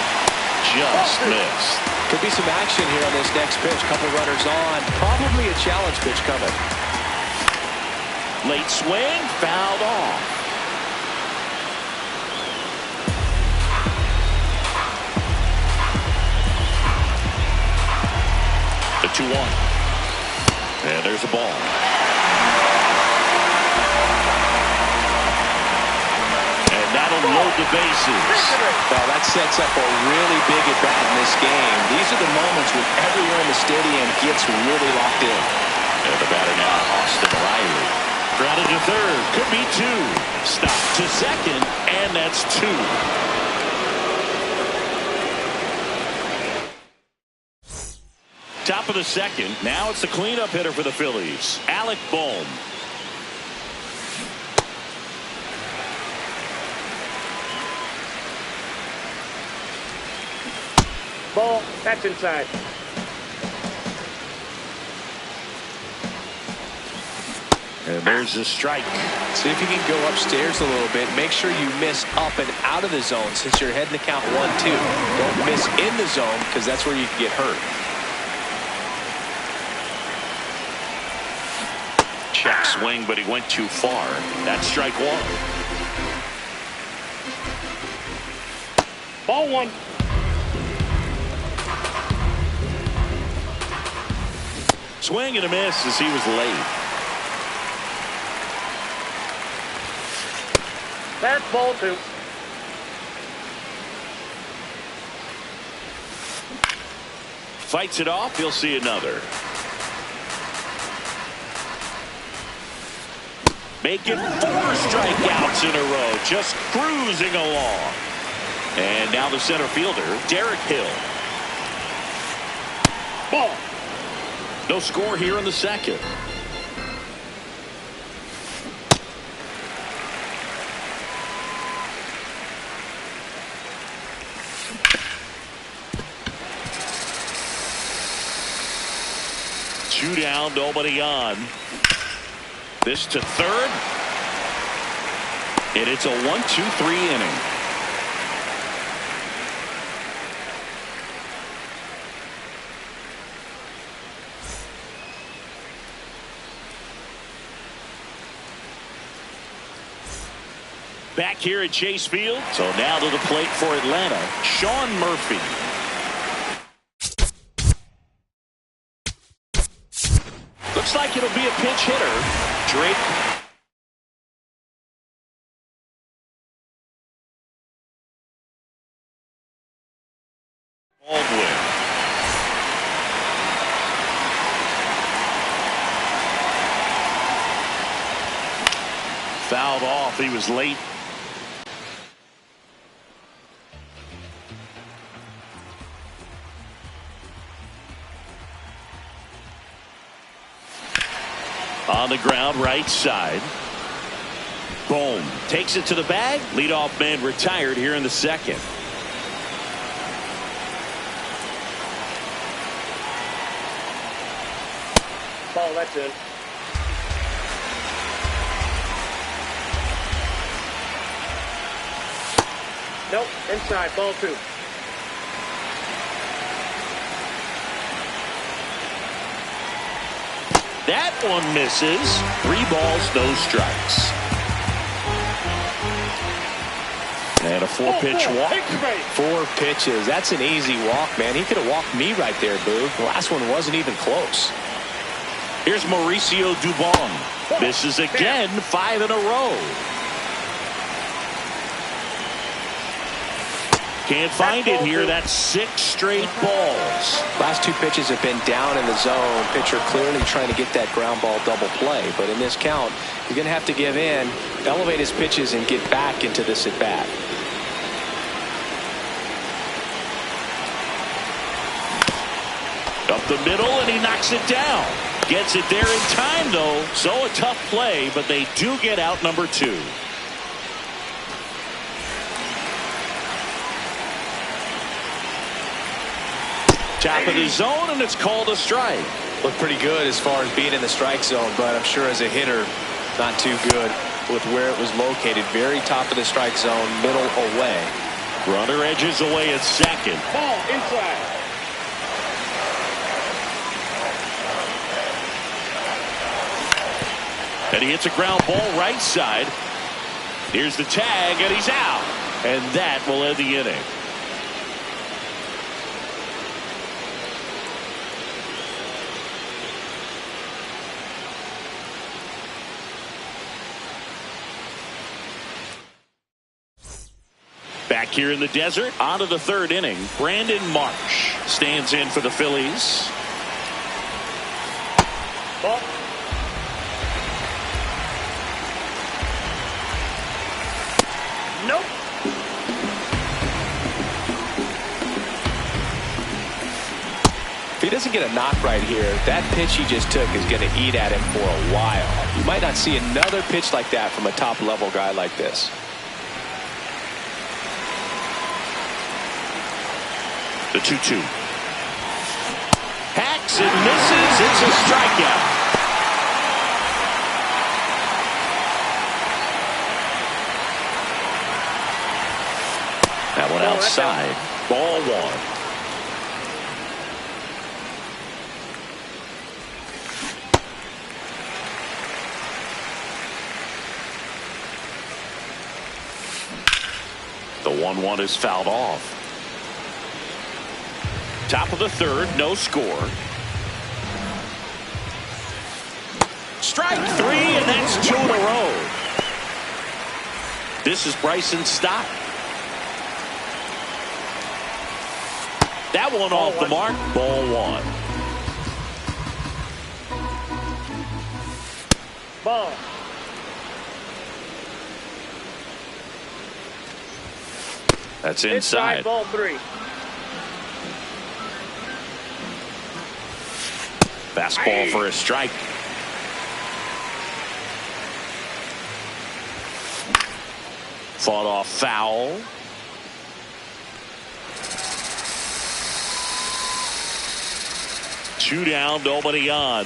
S1: Just missed.
S3: Could be some action here on this next pitch. Couple runners on. Probably a challenge pitch coming.
S1: Late swing, fouled off. The 2-1. And there's a ball. And that'll load the bases.
S3: Well, that sets up a really big at bat in this game. These are the moments when everyone in the stadium gets really locked in.
S1: And the batter now, Austin Riley. Grounded to third. Could be 2. Stop to second. And that's 2. Top of the second. Now it's the cleanup hitter for the Phillies, Alec Bohm.
S2: Ball, that's inside.
S1: And there's a strike.
S3: See if you can go upstairs a little bit. Make sure you miss up and out of the zone since you're heading to count 1-2. Don't miss in the zone because that's where you can get hurt.
S1: Check swing, but he went too far. That's strike 1.
S2: Ball 1.
S1: Swing and a miss as he was late.
S2: That's ball 2.
S1: Fights it off. He'll see another. Making 4 strikeouts in a row. Just cruising along. And now the center fielder, Derek Hill.
S2: Ball.
S1: No score here in the second. 2 down, nobody on. This to third. And it's a 1-2-3 inning. Back here at Chase Field. So now to the plate for Atlanta, Sean Murphy. Looks like it'll be a pinch hitter. Drake. Baldwin. Fouled off. He was late. On the ground, right side. Boom. Takes it to the bag. Leadoff man retired here in the second.
S2: Ball, that's in. Nope, inside, ball 2.
S1: That one misses. 3 balls, no strikes. And a 4-pitch walk.
S3: 4 pitches. That's an easy walk, man. He could have walked me right there, Boog. The last one wasn't even close.
S1: Here's Mauricio Dubon. Misses again, 5 in a row. Can't find it here. That's 6 straight balls.
S3: Last 2 pitches have been down in the zone. Pitcher clearly trying to get that ground ball double play. But in this count, he's going to have to give in, elevate his pitches, and get back into this at bat.
S1: Up the middle, and he knocks it down. Gets it there in time, though. So a tough play, but they do get out number 2. Top of the zone, and it's called a strike.
S3: Looked pretty good as far as being in the strike zone, but I'm sure as a hitter, not too good with where it was located. Very top of the strike zone, middle away.
S1: Runner edges away at second.
S2: Ball, inside.
S1: And he hits a ground ball right side. Here's the tag, and he's out. And that will end the inning. Back here in the desert, on to the 3rd inning. Brandon Marsh stands in for the Phillies.
S2: Ball. Nope.
S3: If he doesn't get a knock right here, that pitch he just took is going to eat at him for a while. You might not see another pitch like that from a top-level guy like this.
S1: The 2-2. Hacks and misses. It's a strikeout. That one outside. Ball 1. The 1-1 is fouled off. Top of the 3rd, no score. Strike 3, and that's 2 in a row. This is Bryson Stott. That one off the mark. Ball 1.
S2: Ball.
S1: That's inside.
S2: Ball 3.
S1: Fastball for a strike. Fought off foul. 2 down, nobody on.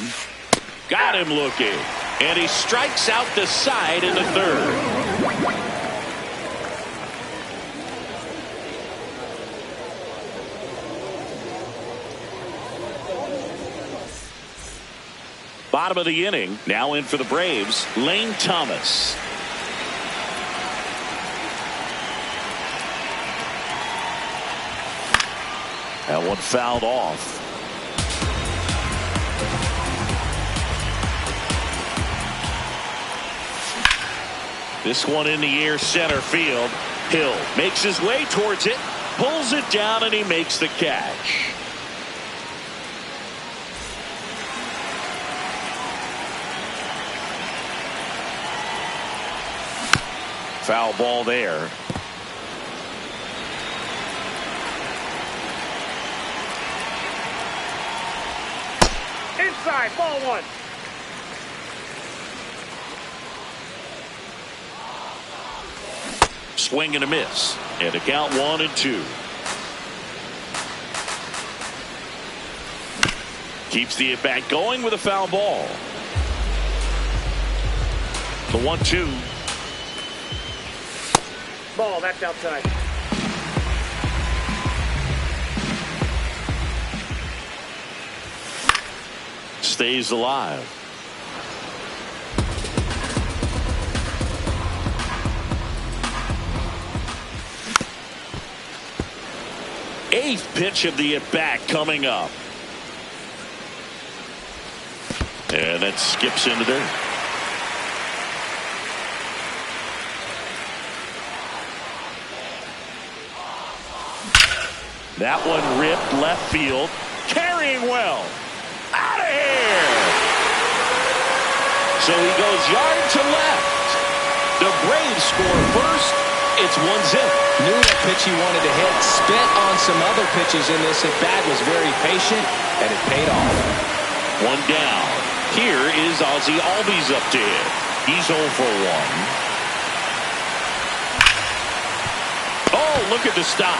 S1: Got him looking. And he strikes out the side in the 3rd. Bottom of the inning. Now in for the Braves, Lane Thomas. That one fouled off. This one in the air, center field. Hill makes his way towards it, pulls it down, and he makes the catch. Foul ball there.
S2: Inside, ball 1.
S1: Swing and a miss. And to count 1-2. Keeps the at-bat going with a foul ball. The 1-2.
S2: Ball, that's outside.
S1: Stays alive. Eighth pitch of the at-bat coming up. And that skips into dirt. That one ripped left field. Carrying well. Out of here. So he goes yard to left. The Braves score first. It's 1-0.
S3: Knew what pitch he wanted to hit. Spent on some other pitches in this at bat. Was very patient, and it paid off.
S1: 1 down. Here is Ozzie Albies up to hit. He's 0 for 1. Oh, look at the stop.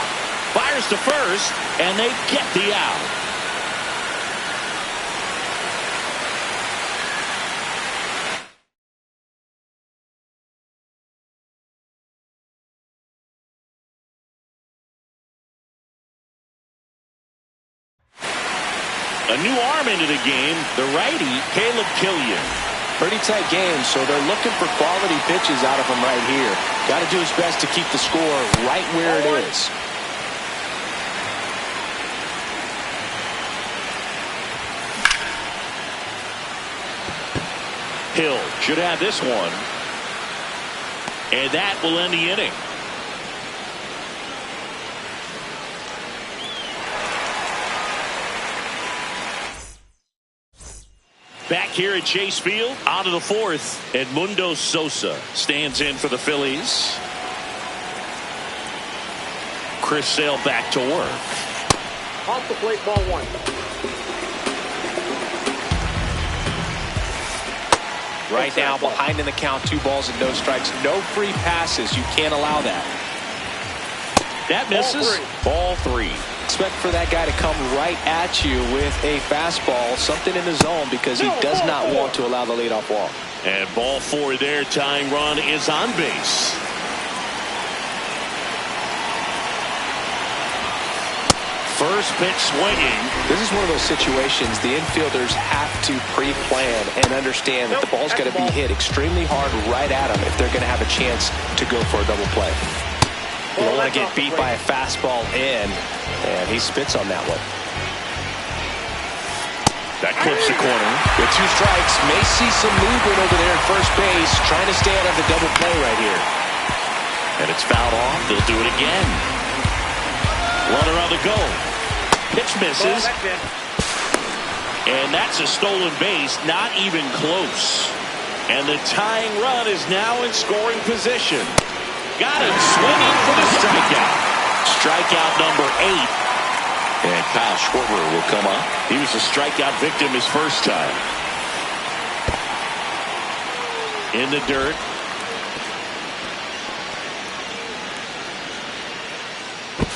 S1: Fires to first, and they get the out. A new arm into the game, the righty, Caleb Killian.
S3: Pretty tight game, so they're looking for quality pitches out of him right here. Got to do his best to keep the score right where it is.
S1: Hill should have this one. And that will end the inning. Back here at Chase Field, out of the 4th, Edmundo Sosa stands in for the Phillies. Chris Sale back to work.
S2: Off the plate, ball 1.
S3: Right now, behind in the count, 2 balls and no strikes. No free passes. You can't allow that.
S1: That misses. Ball 3.
S3: Expect for that guy to come right at you with a fastball, something in the zone, because he does not want to allow the leadoff walk.
S1: And ball 4 there. Tying run is on base. First pitch swinging.
S3: This is one of those situations the infielders have to pre-plan and understand that the ball's got to be hit extremely hard right at them if they're going to have a chance to go for a double play. You don't want to get beat by a fastball in, and he spits on that one.
S1: That clips the corner.
S3: With 2 strikes, may see some movement over there at first base, trying to stay out of the double play right here.
S1: And it's fouled off. They'll do it again. Runner on the go. Pitch misses. And that's a stolen base, not even close. And the tying run is now in scoring position. Got him swinging for the strikeout. Strikeout number 8. And Kyle Schwarber will come up. He was a strikeout victim his first time. In the dirt.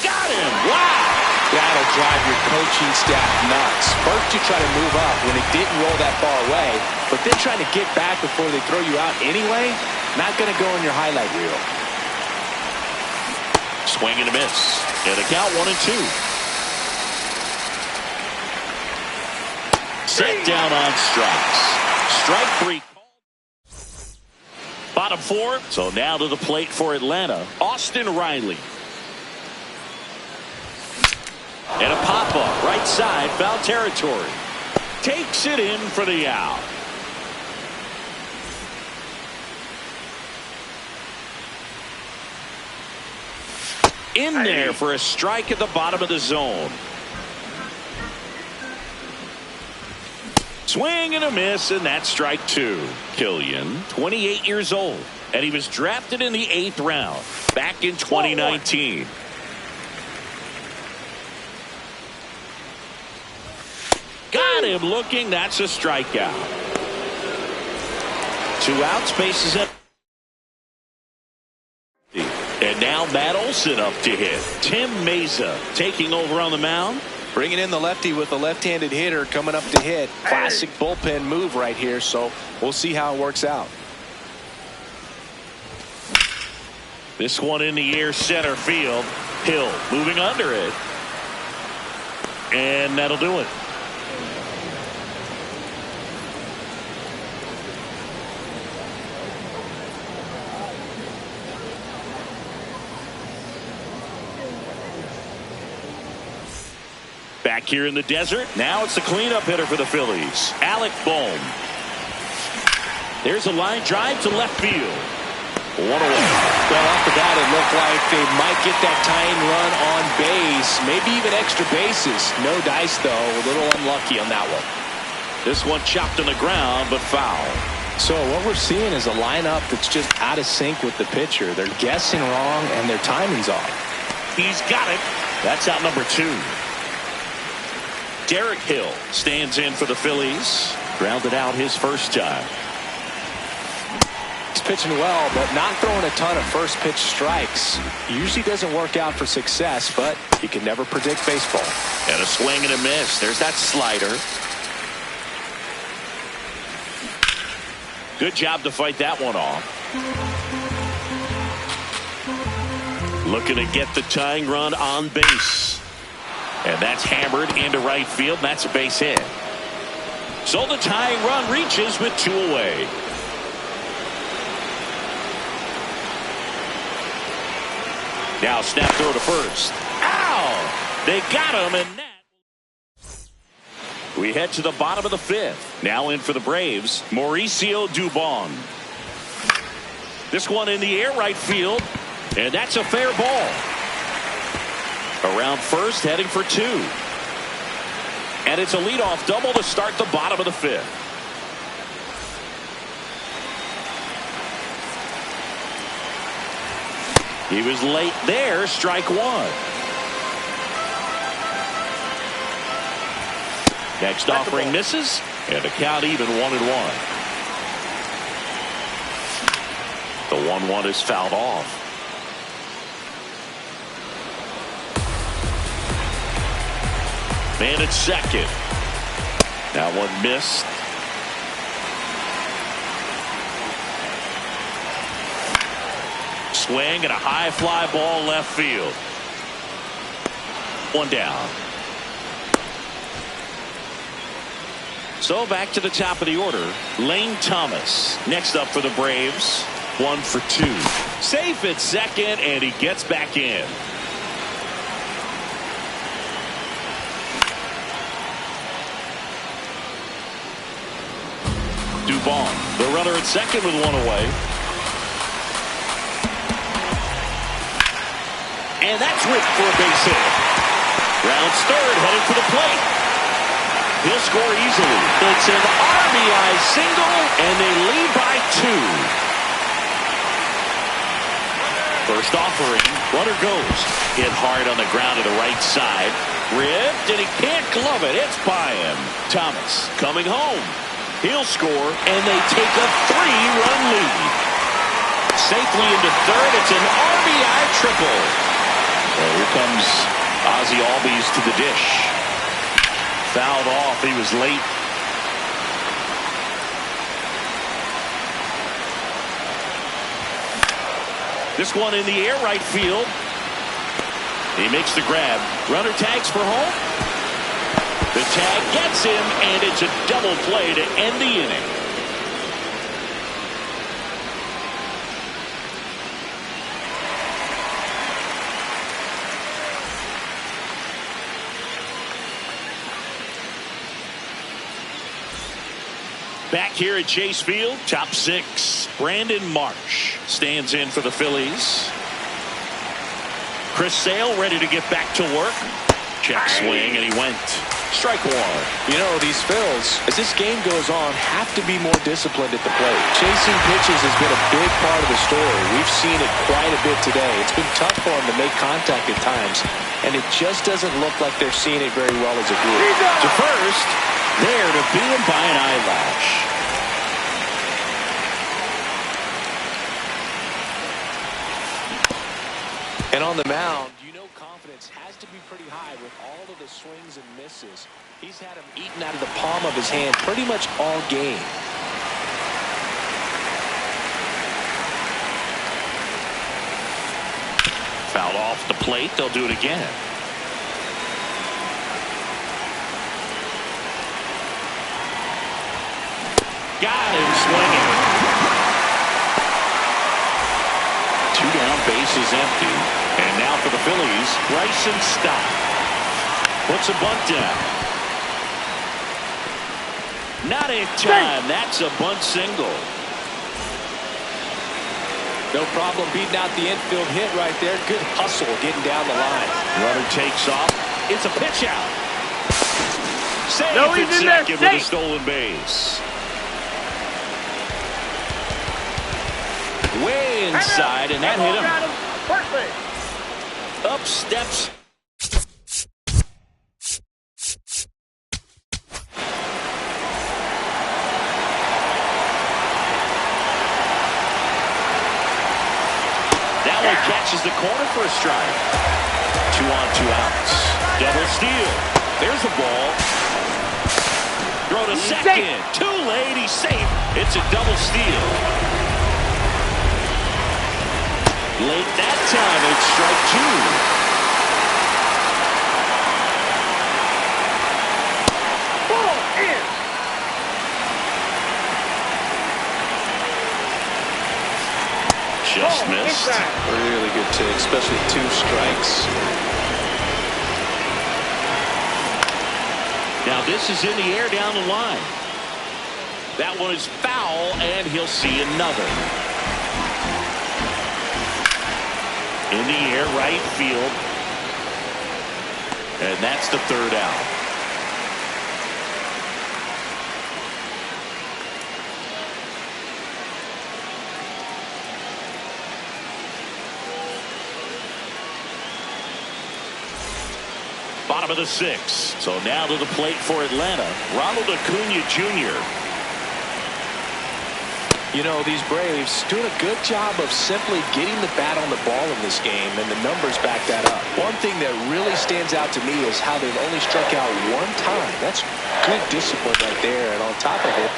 S1: Got him. Wow.
S3: That'll drive your coaching staff nuts. First, you try to move up when it didn't roll that far away, but then trying to get back before they throw you out anyway, not going to go in your highlight reel.
S1: Swing and a miss. And a count 1-2. Set down on strikes. Strike 3. Bottom 4. So now to the plate for Atlanta, Austin Riley. And a pop-up, right side, foul territory. Takes it in for the out. In there for a strike at the bottom of the zone. Swing and a miss, and that's strike 2. Killian, 28 years old, and he was drafted in the 8th round back in 2019. Got him looking. That's a strikeout. 2 outs, bases empty. And now Matt Olson up to hit. Tim Meza taking over on the mound.
S3: Bringing in the lefty with a left-handed hitter coming up to hit. Classic bullpen move right here, so we'll see how it works out.
S1: This one in the air, center field. Hill moving under it. And that'll do it. Back here in the desert. Now it's the cleanup hitter for the Phillies, Alec Bohm. There's a line drive to left field. 1 away.
S3: Well, off the bat, it looked like they might get that tying run on base, maybe even extra bases. No dice, though. A little unlucky on that one.
S1: This one chopped on the ground, but foul.
S3: So what we're seeing is a lineup that's just out of sync with the pitcher. They're guessing wrong, and their timing's off.
S1: He's got it. That's out number 2. Derek Hill stands in for the Phillies. Grounded out his first time.
S3: He's pitching well, but not throwing a ton of first pitch strikes. Usually doesn't work out for success, but you can never predict baseball.
S1: And a swing and a miss. There's that slider. Good job to fight that one off. Looking to get the tying run on base. And that's hammered into right field. That's a base hit. So the tying run reaches with 2 away. Now snap throw to first. Ow! They got him, and that. We head to the bottom of the 5th. Now in for the Braves, Mauricio Dubon. This one in the air, right field. And that's a fair ball. Around first, heading for 2. And it's a leadoff double to start the bottom of the 5th. He was late there, strike 1. Next offering misses, and the count even 1-1. The 1-1 is fouled off. Man at second. That one missed. Swing and a high fly ball left field. 1 down. So back to the top of the order. Lane Thomas next up for the Braves. 1 for 2. Safe at second, and he gets back in. Dubon, the runner at second with 1 away. And that's ripped for a base hit. Rounds third, headed for the plate. He'll score easily. It's an RBI single, and they lead by 2. First offering, runner goes. Hit hard on the ground to the right side. Ripped, and he can't glove it. It's by him. Thomas coming home. He'll score, and they take a 3-run lead. Safely into third. It's an RBI triple. Well, here comes Ozzie Albies to the dish. Fouled off. He was late. This one in the air, right field. He makes the grab. Runner tags for home. The tag gets him, and it's a double play to end the inning. Back here at Chase Field, top six. Brandon Marsh stands in for the Phillies. Chris Sale ready to get back to work. Check swing, and he went. Strike one.
S3: You know, these Phils, as this game goes on, have to be more disciplined at the plate. Chasing pitches has been a big part of the story. We've seen it quite a bit today. It's been tough for them to make contact at times, and it just doesn't look like they're seeing it very well as a group.
S1: To first, there to beat him by an eyelash.
S3: And on the mound, you know confidence has to be pretty high with all of the swings and misses. He's had them eaten out of the palm of his hand pretty much all game.
S1: Fouled off the plate. They'll do it again. Got him swinging. Two down, bases empty. And now for the Phillies, Bryson Stott puts a bunt down. Not in time. That's a bunt single.
S3: No problem beating out the infield hit right there. Good hustle getting down the line.
S1: Runner takes off. It's a pitch out. Safe
S2: No, he's
S1: at
S2: in there.
S1: second with a
S2: Safe.
S1: stolen base. Way inside, and that hit him.
S2: First base.
S1: Up steps. That one catches the corner for a strike. 2 on, 2 outs. Double steal. There's a ball. Throw to second. Too late. He's safe. It's a double steal. Late that time, it's strike 2.
S2: Ball in.
S1: Just
S2: Ball
S1: missed.
S2: inside.
S3: Really good take, especially 2 strikes.
S1: Now this is in the air down the line. That one is foul, and he'll see another. In the air, right field. And that's the 3rd out. Bottom of the 6th. So now to the plate for Atlanta, Ronald Acuna Jr.
S3: You know, these Braves doing a good job of simply getting the bat on the ball in this game, and the numbers back that up. One thing that really stands out to me is how they've only struck out 1 time. That's good discipline right there, and on top of it,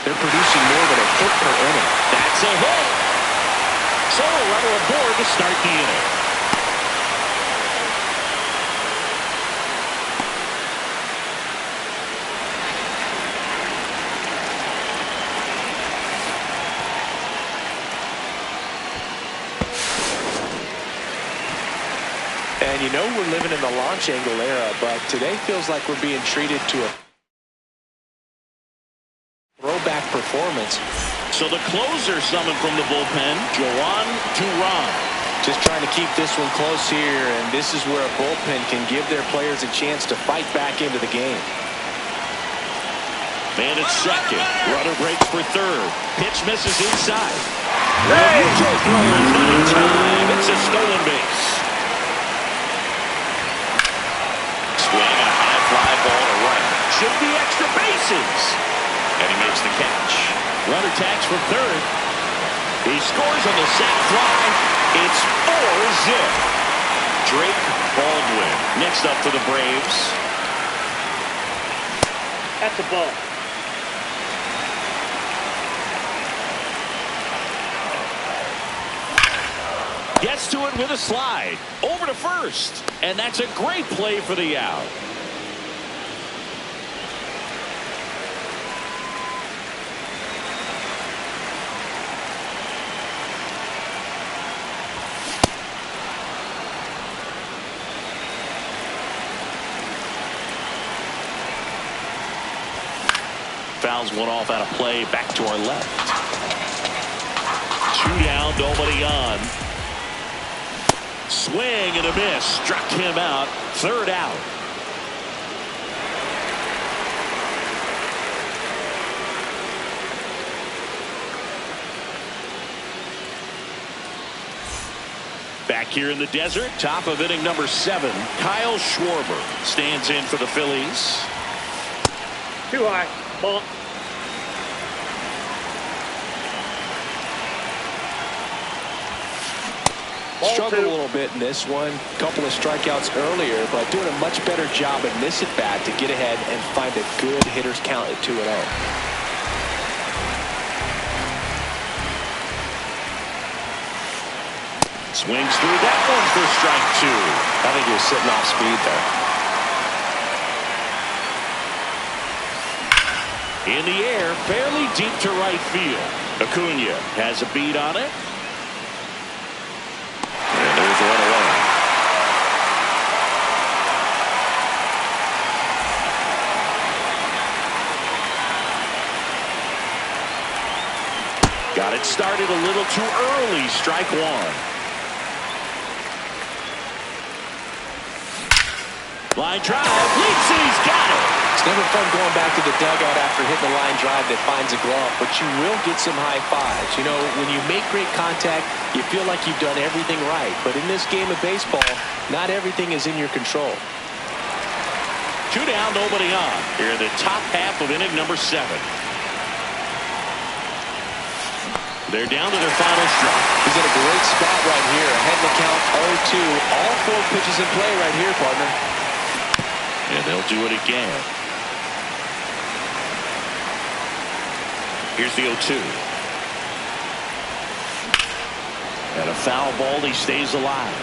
S3: they're producing more than a hit per inning.
S1: That's a hit. So a runner aboard to start the inning.
S3: And you know we're living in the launch angle era, but today feels like we're being treated to a throwback performance.
S1: So the closer summoned from the bullpen, Joan Duran.
S3: Just trying to keep this one close here, and this is where a bullpen can give their players a chance to fight back into the game.
S1: Man at second. Runner breaks for 3rd. Pitch misses inside.
S2: Hey!
S1: Throw is not in time. It's a stolen base. Swing and a high fly ball to right. Should be extra bases. And he makes the catch. Runner tags for 3rd. He scores on the sac fly. It's 4-zip. Drake Baldwin next up for the Braves.
S2: That's a ball.
S1: Gets to it with a slide. Over to first. And that's a great play for the out. Fouls one off out of play. Back to our left. 2 down, nobody on. Swing and a miss. Struck him out. 3rd out. Back here in the desert, top of inning number 7, Kyle Schwarber stands in for the Phillies.
S2: Too high. Ball.
S3: Struggled a little bit in this one. Couple of strikeouts earlier, but doing a much better job in this at bat to get ahead and find a good hitter's count at 2-0.
S1: Swings through that one for strike 2.
S3: I think he was sitting off speed there.
S1: In the air, fairly deep to right field. Acuna has a beat on it. And there's one away. Got it started a little too early. Strike 1. Line drive, leaps and he's got it.
S3: It's never fun going back to the dugout after hitting a line drive that finds a glove, but you will get some high fives. You know, when you make great contact, you feel like you've done everything right. But in this game of baseball, not everything is in your control.
S1: 2 down, nobody on. Here in the top half of inning number 7. They're down to their final strike.
S3: He's in a great spot right here. Ahead in the count, 0-2. All 4 pitches in play right here, partner.
S1: And they'll do it again. Here's the 0-2. And a foul ball. He stays alive.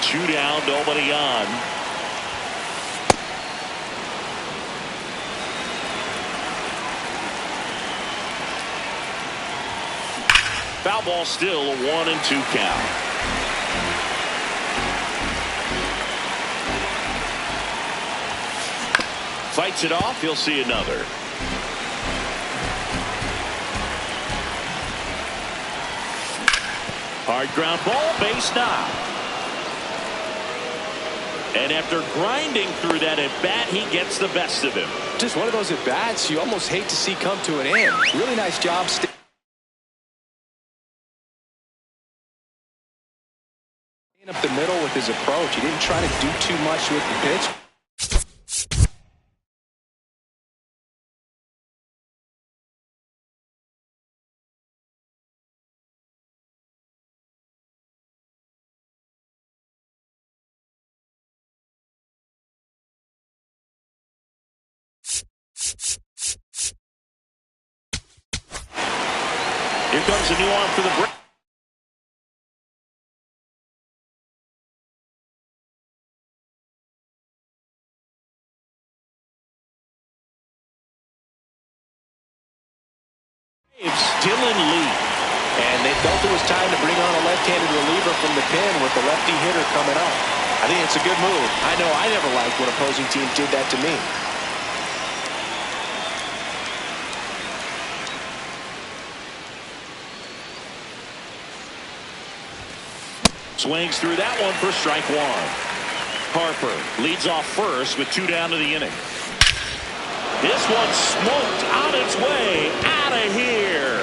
S1: 2 down, nobody on. Foul ball, still a 1-2 count. Fights it off. He'll see another. Hard ground ball, base knock. And after grinding through that at bat, he gets the best of him.
S3: Just one of those at bats you almost hate to see come to an end. Really nice job. Up the middle with his approach. He didn't try to do too much with the pitch.
S1: Here comes a new arm for the break. Dylan Lee.
S3: And they felt it was time to bring on a left-handed reliever from the pen with the lefty hitter coming up. I think it's a good move. I know I never liked when opposing teams did that to me.
S1: Swings through that one for strike 1. Harper leads off first with 2 down to the inning. This one smoked on its way out of here.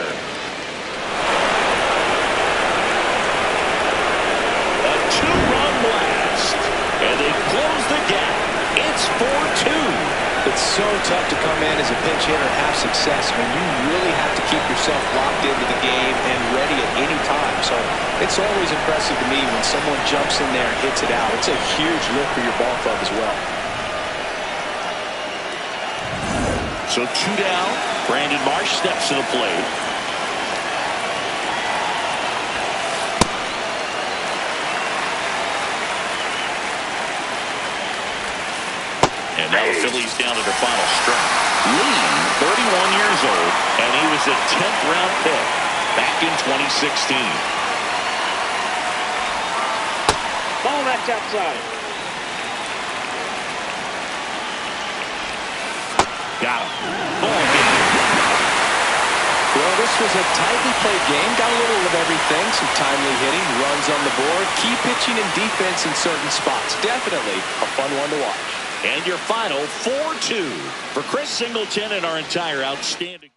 S1: A 2-run blast. And they close the gap. It's 4-2.
S3: It's so tough to come in as a pinch hitter and have success when you really have to keep yourself locked into the game and ready at any time. So it's always impressive to me when someone jumps in there and hits it out. It's a huge lift for your ball club as well.
S1: So 2 down. Brandon Marsh steps to the plate. And now the Phillies down to their final stretch. Lee, 31 years old, and he was a 10th round pick back in 2016.
S2: Ball that's outside.
S1: Got him. Ball game.
S3: Well, this was a tightly played game. Got a little of everything. Some timely hitting, runs on the board, key pitching and defense in certain spots. Definitely a fun one to watch.
S1: And your final 4-2 for Chris Singleton and our entire outstanding